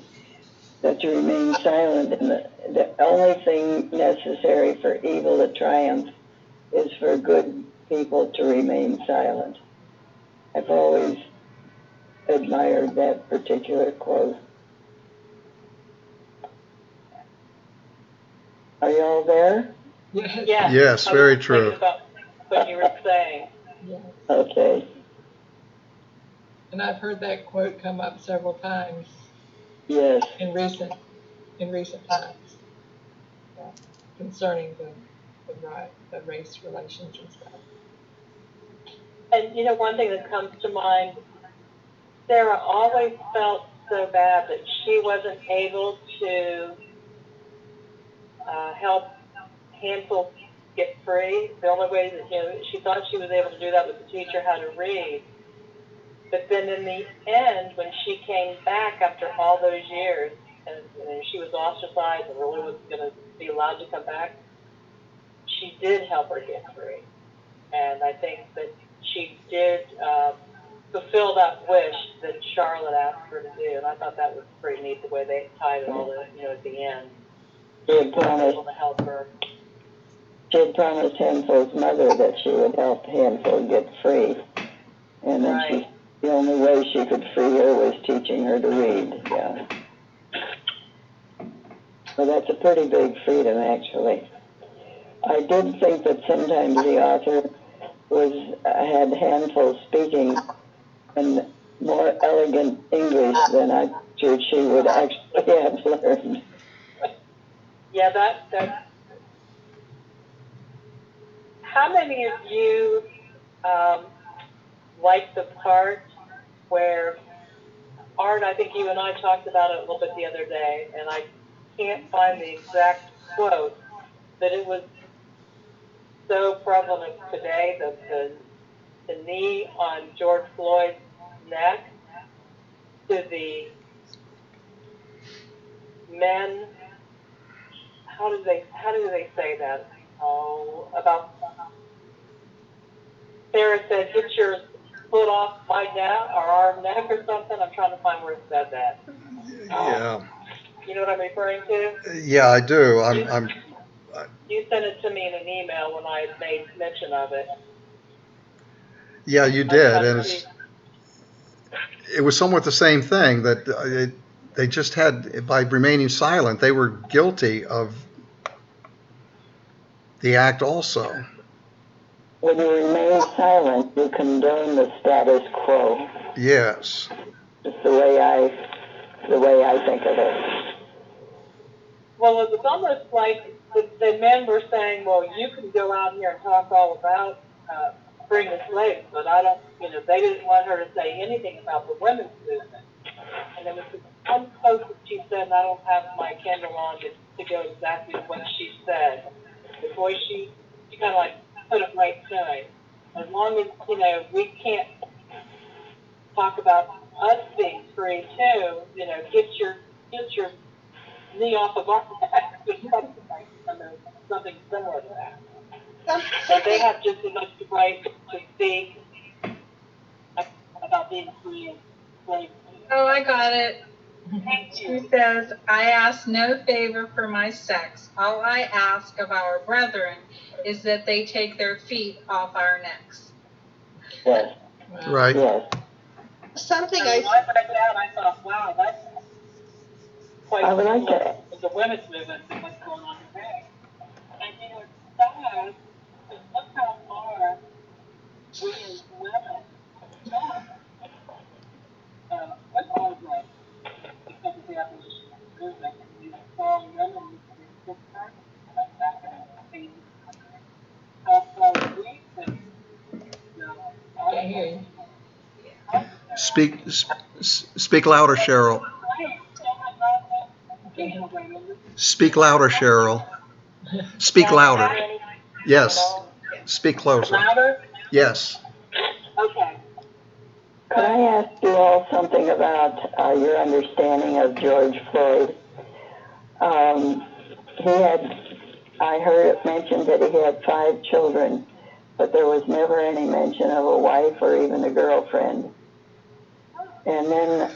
that to remain silent in the only thing necessary for evil to triumph is for good people to remain silent. I've always admired that particular quote. Are you all there? Yes. Yes, I very was true. thinking about what you were saying. Yes. Okay. And I've heard that quote come up several times. Yes. In recent times, concerning the race relations and stuff. And you know, one thing that comes to mind, Sarah always felt so bad that she wasn't able to help Hansel get free. The only way that, she thought she was able to do that was to teach her how to read. But then in the end, when she came back after all those years, and she was ostracized and really wasn't going to be allowed to come back, she did help her get free. And I think that she did fulfill that wish that Charlotte asked her to do. And I thought that was pretty neat, the way they tied it all in, at the end. She had promised, able to help her. She had promised Handful's mother that she would help Handful get free. And then the only way she could free her was teaching her to read. Yeah. So that's a pretty big freedom, actually. I did think that sometimes the author had Handful speaking in more elegant English than I thought she would actually have learned. Yeah, that. How many of you like the part where Art? I think you and I talked about it a little bit the other day, and I can't find the exact quote, but it was so prevalent today, the knee on George Floyd's neck to the men. How do they say that? Oh, about Sarah said, "Get your foot off my neck or our neck or something." I'm trying to find where it said that. Yeah. You know what I'm referring to? Yeah, I do. You sent it to me in an email when I made mention of it. Yeah, you did, and it was somewhat the same thing that they just had, by remaining silent, they were guilty of the act also. when you remain silent, you condone the status quo. Yes. It's the way I think of it. Well, it was almost like the men were saying, well, you can go out here and talk all about freeing the slaves, but I don't, they didn't want her to say anything about the women's movement. And there was one post that she said, and I don't have my Kindle on to go exactly to what she said. The boy, she kind of like put it right to it. As long as, we can't talk about us being free too, get your knee off of our back, something similar to that. So they have just as much right to speak about being free and slavery. Oh, I got it. She says, I ask no favor for my sex. All I ask of our brethren is that they take their feet off our necks. Yes. Right. Yes. Something I read that, I thought, wow, that's quite I would like similar to. to the women's movement and what's going on today. And it's sad, because look how far we as women come with all of this, because of the abolition movement, and these strong women in this country, back in the 1800s, how far we could go. Can't hear you. Speak louder, Cheryl. Speak louder, Cheryl. Speak louder. Yes. Speak closer. Louder? Yes. Okay. Could I ask you all something about your understanding of George Floyd? I heard it mentioned that he had 5 children, but there was never any mention of a wife or even a girlfriend. And then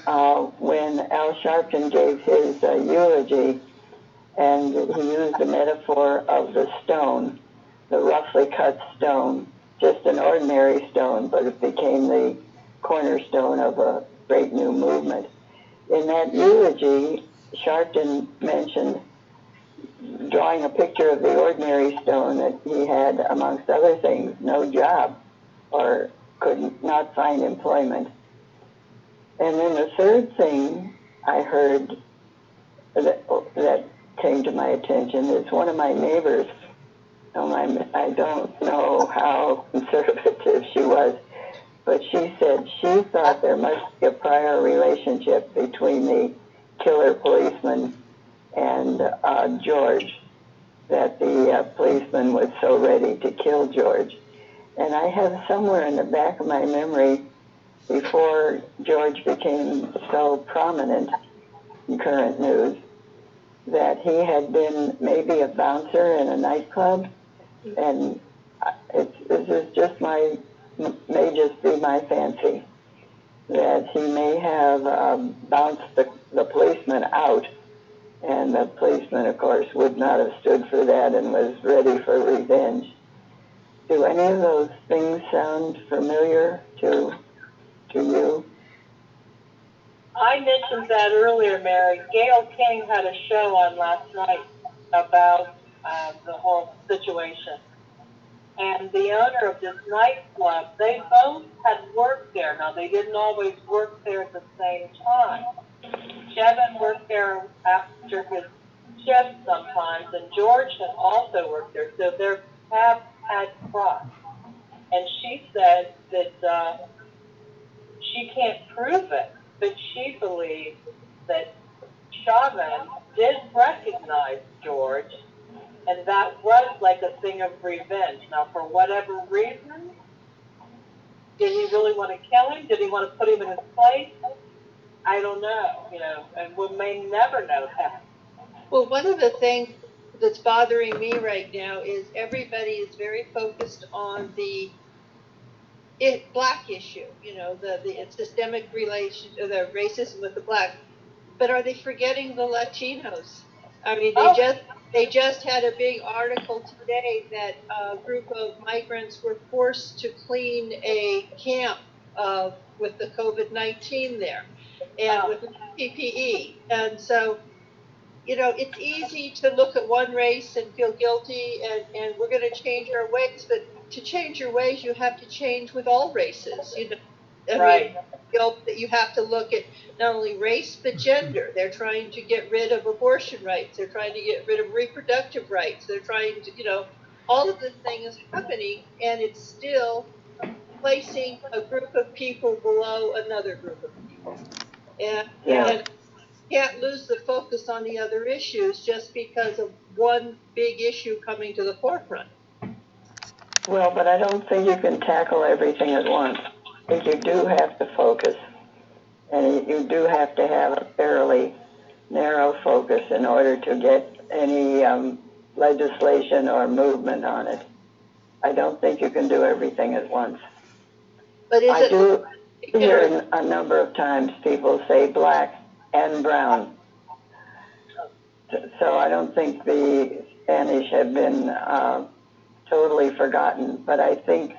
when Al Sharpton gave his eulogy, and he used the metaphor of the stone, the roughly cut stone, just an ordinary stone, but it became the cornerstone of a great new movement. In that eulogy, Sharpton mentioned drawing a picture of the ordinary stone that he had, amongst other things, no job or could not find employment. And then the third thing I heard that came to my attention is one of my neighbors. I don't know how conservative she was, but she said she thought there must be a prior relationship between the killer policeman and George, that the policeman was so ready to kill George. And I have somewhere in the back of my memory, before George became so prominent in current news, that he had been maybe a bouncer in a nightclub, and this is just may just be my fancy, that he may have bounced the policeman out, and the policeman, of course, would not have stood for that and was ready for revenge. Do any of those things sound familiar to you? I mentioned that earlier, Mary. Gail King had a show on last night about the whole situation. And the owner of this nightclub, they both had worked there. Now, they didn't always work there at the same time. Kevin worked there after his shift sometimes, and George had also worked there. So their paths had crossed. And she said that she can't prove it, but she believes that Chauvin did recognize George, and that was like a thing of revenge. Now, for whatever reason, did he really want to kill him? Did he want to put him in his place? I don't know, and we may never know that. Well, one of the things that's bothering me right now is everybody is very focused on the black issue, the systemic the racism with the black. But are they forgetting the Latinos? I mean, they just had a big article today that a group of migrants were forced to clean a camp with the COVID-19 there, and with PPE. And so, it's easy to look at one race and feel guilty, and we're going to change our ways. But to change your ways, you have to change with all races. Right. That you have to look at not only race but gender. They're trying to get rid of abortion rights. They're trying to get rid of reproductive rights. They're trying to, all of this thing is happening, and it's still placing a group of people below another group of people. And can't lose the focus on the other issues just because of one big issue coming to the forefront. Well, but I don't think you can tackle everything at once. I think you do have to focus, and you do have to have a fairly narrow focus in order to get any legislation or movement on it. I don't think you can do everything at once. But I do hear a number of times people say black and brown. So I don't think the Spanish have been totally forgotten, but I think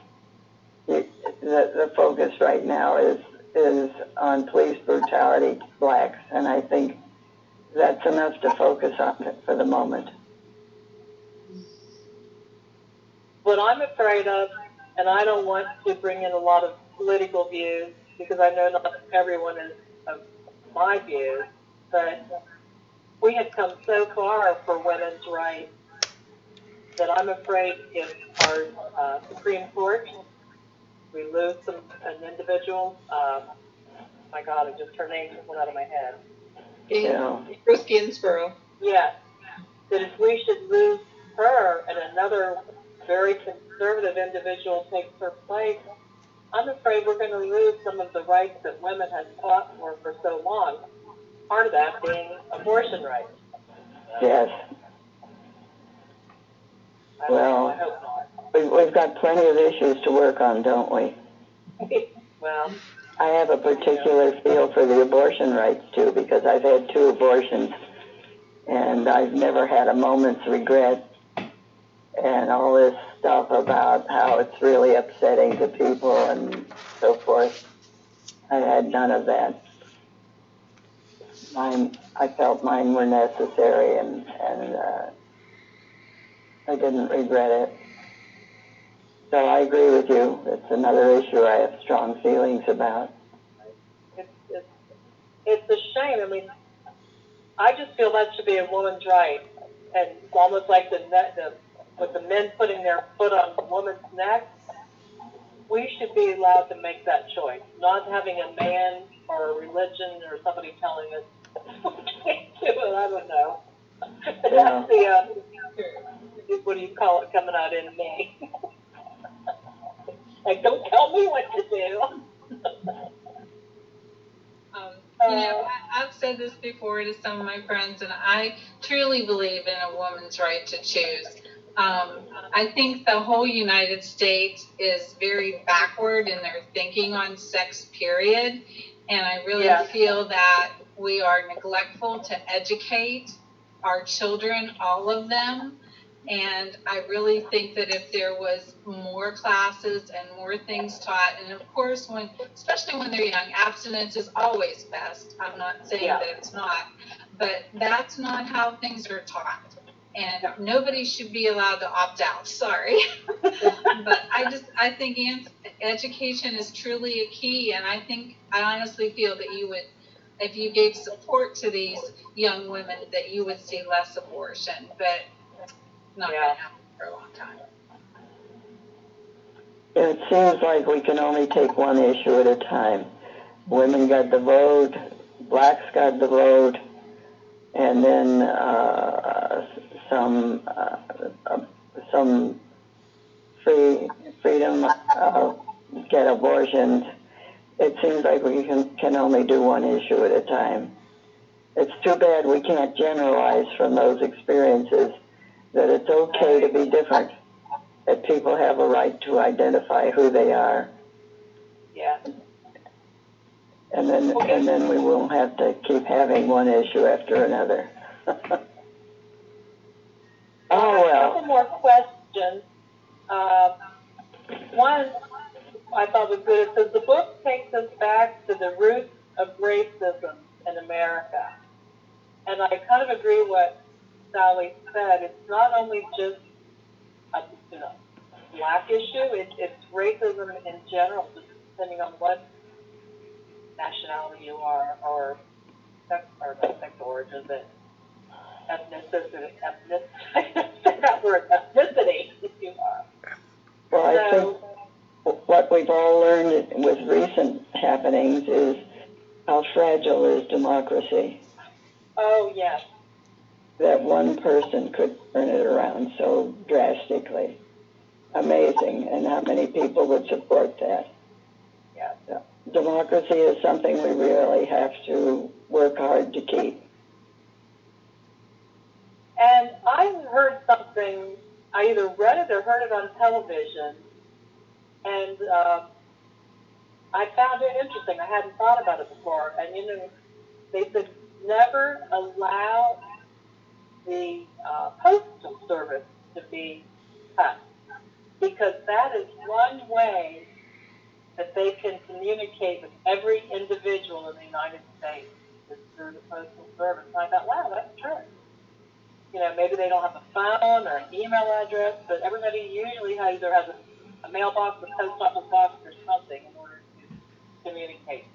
the focus right now is on police brutality to blacks, and I think that's enough to focus on it for the moment. What I'm afraid of, and I don't want to bring in a lot of political views because I know not everyone is of my views, but we have come so far for women's rights that I'm afraid if our Supreme Court, we lose an individual, my God, her name just went out of my head. Ruth Ginsburg. Yeah, that if we should lose her and another very conservative individual takes her place, I'm afraid we're going to lose some of the rights that women have fought for so long. Part of that being abortion rights. Yes. Well, I hope not. We've got plenty of issues to work on, don't we? Well, I have a particular feel for the abortion rights, too, because I've had 2 abortions, and I've never had a moment's regret. And all this stuff about how it's really upsetting to people and so forth, I had none of that. I felt mine were necessary, and I didn't regret it. So I agree with you. It's another issue I have strong feelings about. It's a shame. I mean, I just feel that should be a woman's right, and almost like with the men putting their foot on the woman's neck, we should be allowed to make that choice, not having a man or a religion or somebody telling us what we do it. I don't know. Yeah. That's the what do you call it coming out in me? Like, don't tell me what to do. I've said this before to some of my friends, and I truly believe in a woman's right to choose. I think the whole United States is very backward in their thinking on sex, period. And I really feel that we are neglectful to educate our children, all of them. And I really think that if there was more classes and more things taught, and of course, especially when they're young, abstinence is always best. I'm not saying that it's not, but that's not how things are taught. And nobody should be allowed to opt out. Sorry. But I think education is truly a key. And I honestly feel that you would, if you gave support to these young women, that you would see less abortion. But not going to happen for a long time. It seems like we can only take one issue at a time. Women got the vote, blacks got the vote, and then some freedom get abortions. It seems like we can only do one issue at a time. It's too bad we can't generalize from those experiences that it's okay to be different, that people have a right to identify who they are. Yeah. And then we won't have to keep having one issue after another. Oh, well. A couple more questions. One I thought was good. It says the book takes us back to the roots of racism in America. And I kind of agree what Sally said. It's not only just, black issue. It's racism in general, just depending on what nationality you are, or sex, or not sex origin, but ethnicity, that word, ethnicity, if you are. Well, I think what we've all learned with recent happenings is how fragile is democracy. Oh, yes. That one person could turn it around so drastically. Amazing. And how many people would support that? Yeah. So, democracy is something we really have to work hard to keep. And I heard something, I either read it or heard it on television, and I found it interesting. I hadn't thought about it before. And, you know, they said never allow the postal service to be cut, because that is one way that they can communicate with every individual in the United States is through the postal service. And I thought, wow, that's true. You know, maybe they don't have a phone or an email address, but everybody usually either has a mailbox, a post office box, or something in order to communicate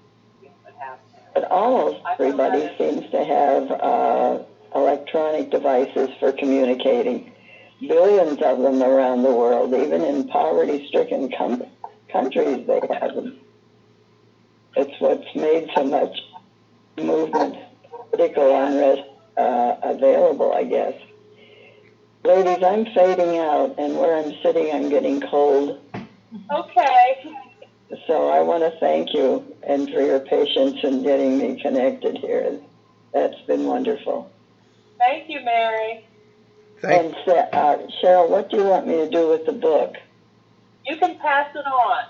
what happens. But almost everybody seems to have electronic devices for communicating. Billions of them around the world, even in poverty-stricken countries, they have them. It's what's made so much movement, political unrest available, I guess. Ladies, I'm fading out, and where I'm sitting, I'm getting cold. Okay. So I want to thank you and for your patience in getting me connected here. That's been wonderful. Thank you, Mary. And Cheryl, what do you want me to do with the book? You can pass it on.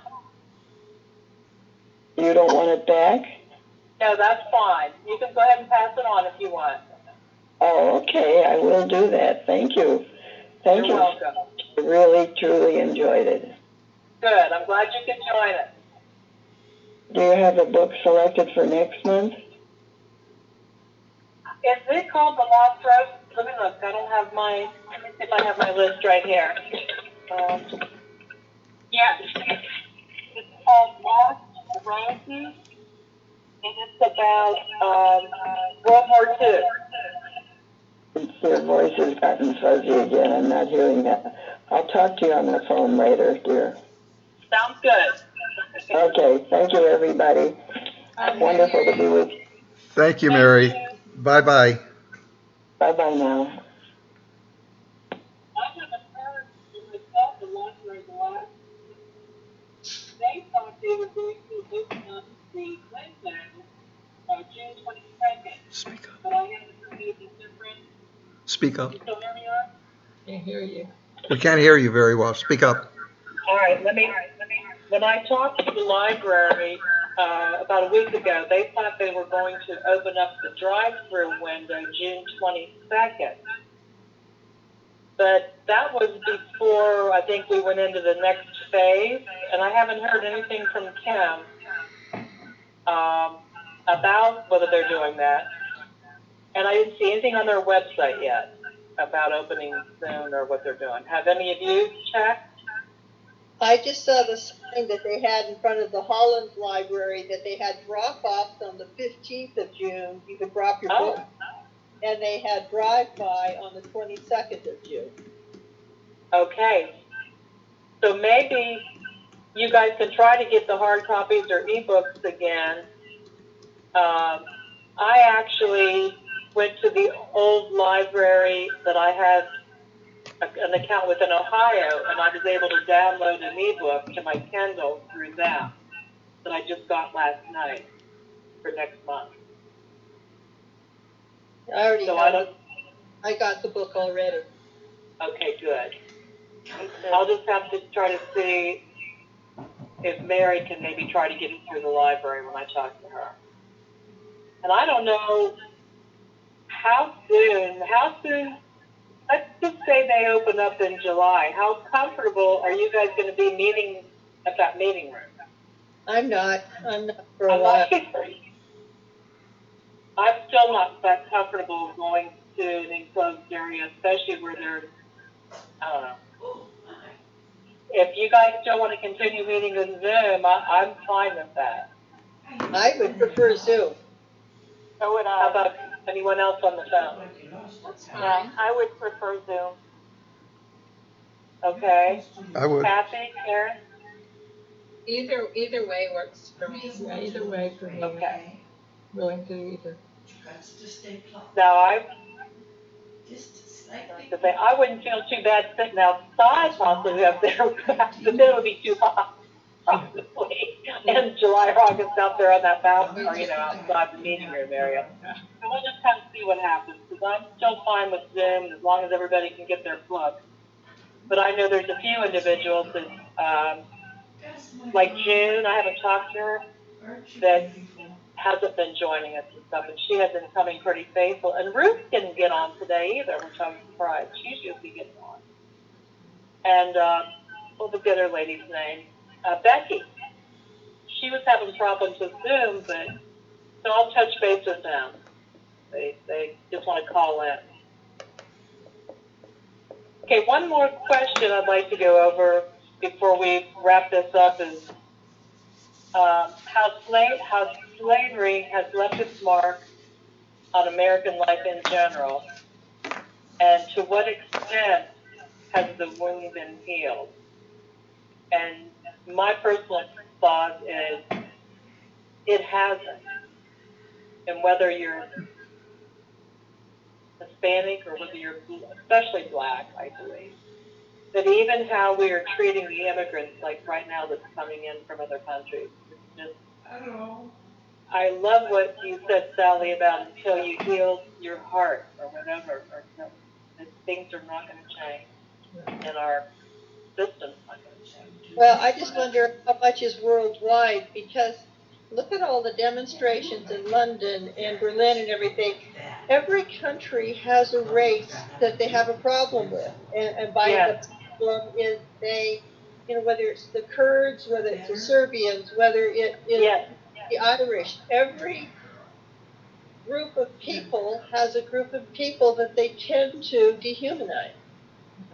You don't want it back? No, that's fine. You can go ahead and pass it on if you want. Oh, okay. I will do that. Thank you. Thank you. You're welcome. I really, truly enjoyed it. Good. I'm glad you could join us. Do you have a book selected for next month? Is it called The Lost Rose? Let me look. I don't have my, let me see if I have my list right here. Yes. It's called Lost Roses, and it's about World War II. Your voice has gotten fuzzy again. I'm not hearing that. I'll talk to you on the phone later, dear. Sounds good. Okay. Thank you, everybody. Wonderful to be with you. Thank you, Mary. Bye-bye. Bye-bye now. They thought they were going to open up the window June 22nd. Speak up. But I haven't heard anything different. Speak up. You still hear me, on? Can't hear you. We can't hear you very well. Speak up. All right, when I talked to the library about a week ago, they thought they were going to open up the drive-through window June 22nd. But that was before I think we went into the next phase, and I haven't heard anything from Kim about whether they're doing that. And I didn't see anything on their website yet about opening soon or what they're doing. Have any of you checked? I just saw the sign that they had in front of the Holland Library that they had drop-offs on the 15th of June. You could drop your book. And they had drive-by on the 22nd of June. Okay. So maybe you guys can try to get the hard copies or ebooks again. I actually went to the old library that I had an account with in Ohio, and I was able to download an ebook to my Kindle through that I just got last night for next month. I already I got the book already. Okay, good. I'll just have to try to see if Mary can maybe try to get it through the library when I talk to her. And I don't know how soon, let's just say they open up in July. How comfortable are you guys going to be meeting at that meeting room? I'm not for a while. I'm still not that comfortable going to an enclosed area, especially where there's, I don't know. if you guys still want to continue meeting on Zoom, I'm fine with that. I would prefer Zoom. So would How I. about anyone else on the phone? That's Yeah, fine. I would prefer Zoom. Okay. I would. Kathy, Karen? Either way works for me. Yeah, either way for me. Okay. Willing to either. Now, I Just to say I wouldn't feel too bad sitting outside possibly up there, but then it would be too hot, probably. In July or August out there on that mountain, or outside the meeting room area. So we'll just kind of see what happens. Because I'm still fine with Zoom as long as everybody can get their plug. But I know there's a few individuals that, like June, I haven't talked to her, that hasn't been joining us and stuff, and she has been coming pretty faithful. And Ruth didn't get on today either, which I'm surprised. She's usually getting on. And what was the other lady's name? Becky. She was having problems with Zoom, but so I'll touch base with them. They just want to call in. Okay, one more question I'd like to go over before we wrap this up is how slavery has left its mark on American life in general, and to what extent has the wound been healed? And my personal thought is it hasn't. And whether you're Hispanic or whether you're especially Black, I believe, that even how we are treating the immigrants, like right now that's coming in from other countries, it's just, I love what you said, Sally, about until you heal your heart or whatever, or that things are not going to change, and our system's not going to change. Well, I just wonder how much is worldwide, because look at all the demonstrations in London and Berlin and everything. Every country has a race that they have a problem with. And by the problem is they, whether it's the Kurds, whether it's the Serbians, whether it is the Irish, every group of people has a group of people that they tend to dehumanize.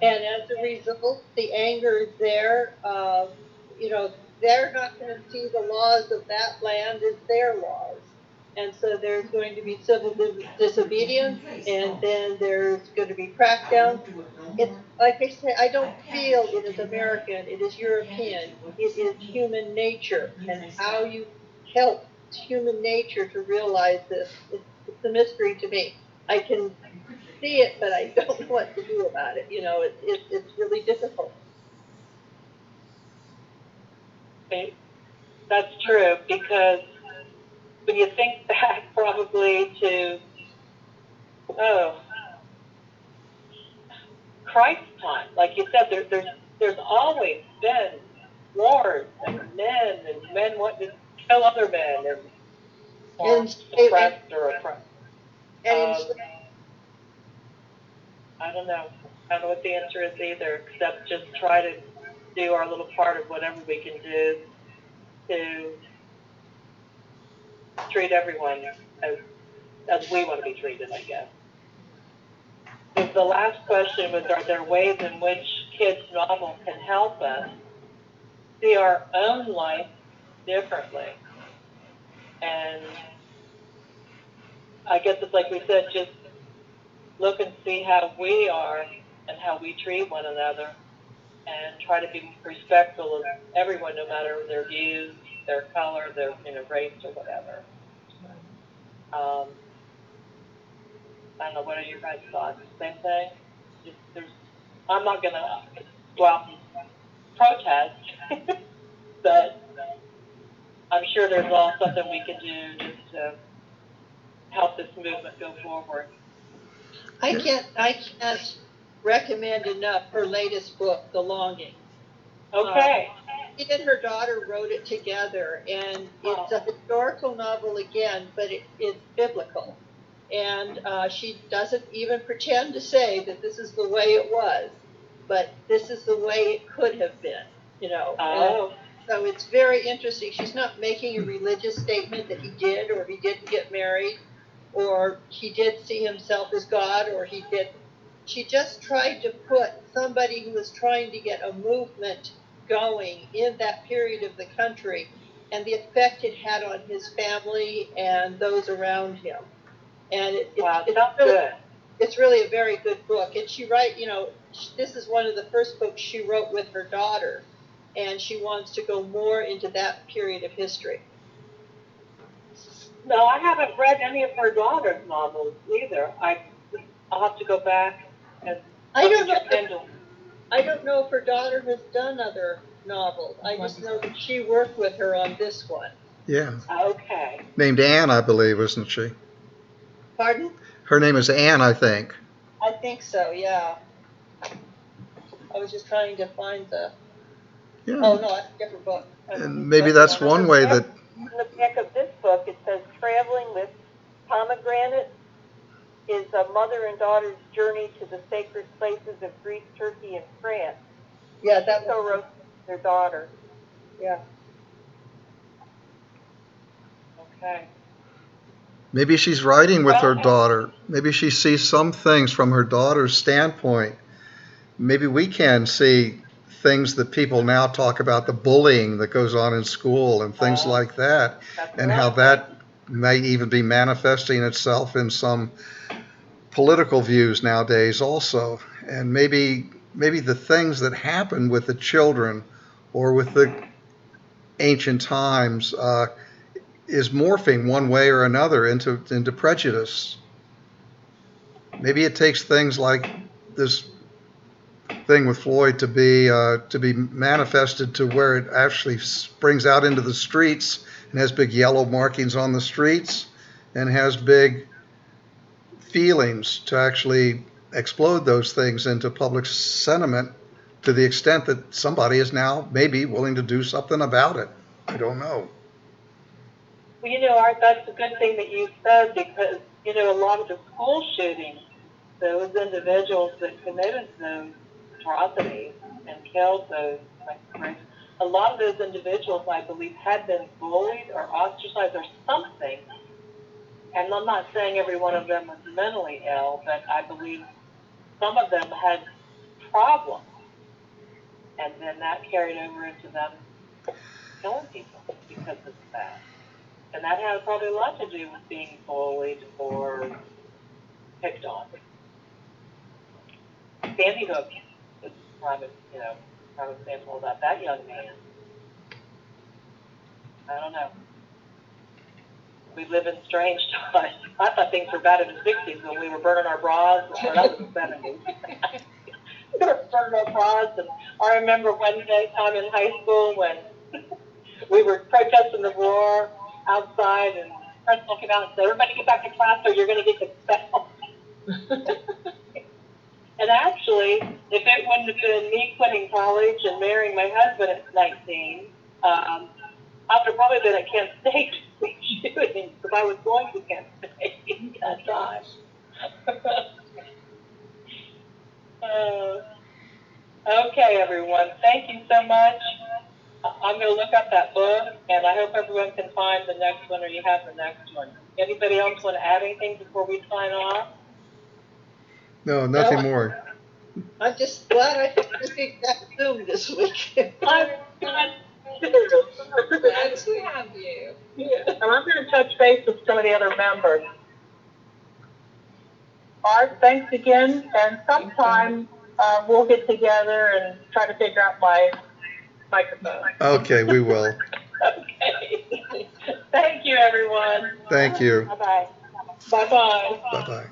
And as a result, the anger is there. They're not going to see the laws of that land as their laws. And so there's going to be civil disobedience, and then there's going to be crackdown. It's like I say, I don't feel it is American, it is European, it is human nature, and how you help human nature to realize this, it's a mystery to me. I can see it, but I don't know what to do about it. It's really difficult. That's true, because when you think back probably to, Christ's time, like you said, there's always been wars and men want to kill other men or suppress or oppress. I don't know. I don't know what the answer is either, except just try to do our little part of whatever we can do to treat everyone as we want to be treated, I guess. The last question was, are there ways in which kids' novels can help us see our own life differently? And I guess it's like we said, just look and see how we are and how we treat one another, and try to be respectful of everyone, no matter their views, their color, their race or whatever. I don't know, what are your guys' thoughts? Same thing? I'm not going to go out and protest, but I'm sure there's all something we can do just to help this movement go forward. I can't recommend enough her latest book, The Longing. Okay. She and her daughter wrote it together, and it's a historical novel again, but it's biblical. And she doesn't even pretend to say that this is the way it was, but this is the way it could have been, So it's very interesting. She's not making a religious statement that he did or he didn't get married, or he did see himself as God, or he did. She just tried to put somebody who was trying to get a movement going in that period of the country and the effect it had on his family and those around him. And it's really a very good book. And she this is one of the first books she wrote with her daughter, and she wants to go more into that period of history. No, I haven't read any of her daughter's novels either. I'll have to go back and I don't know if her daughter has done other novels. I just know that she worked with her on this one. Yeah. Okay. Named Anne, I believe, isn't she? Pardon? Her name is Anne, I think. I think so, yeah. I was just trying to find the... Yeah. Oh, no, it's a different book. And maybe that's one way that... In the back of this book, it says, traveling with pomegranate is a mother and daughter's journey to the sacred places of Greece, Turkey, and France. Yeah, that so wrote their daughter. Yeah. Okay. Maybe she's writing with her daughter. Maybe she sees some things from her daughter's standpoint. Maybe we can see things that people now talk about, the bullying that goes on in school and things like that, and how that may even be manifesting itself in some political views nowadays also. And maybe the things that happen with the children or with the ancient times is morphing one way or another into prejudice. Maybe it takes things like this thing with Floyd to be manifested to where it actually springs out into the streets and has big yellow markings on the streets and has big feelings to actually explode those things into public sentiment to the extent that somebody is now maybe willing to do something about it. I don't know. Well, Art, that's a good thing that you said because, a lot of the school shootings, those individuals that committed those atrocities and killed those, a lot of those individuals, I believe, had been bullied or ostracized or something. And I'm not saying every one of them was mentally ill, but I believe some of them had problems. And then that carried over into them killing people because of that. And that has probably a lot to do with being bullied or picked on. Sandy Hook is a prime example about that young man. I don't know. We live in strange times. I thought things were bad in the 60s when we were burning our bras, or that was the 70s. We were burning our bras, and I remember one day time in high school when we were protesting the war outside, and the principal came out and said, everybody get back to class or you're going to get expelled. And actually, if it wouldn't have been me quitting college and marrying my husband at 19, I would have probably been at Kent State shooting because I was going to Kent State at that time. Okay, everyone. Thank you so much. I'm going to look up that book, and I hope everyone can find the next one or you have the next one. Anybody else want to add anything before we sign off? No, nothing more. I'm just glad I picked that Zoom this week. I'm glad to have you. Yeah. And I'm going to touch base with some of the other members. Art, thanks again, and sometime we'll get together and try to figure out my microphone. Okay, we will. Okay. Thank you, everyone. Thank you. Bye-bye. Bye-bye. Bye-bye.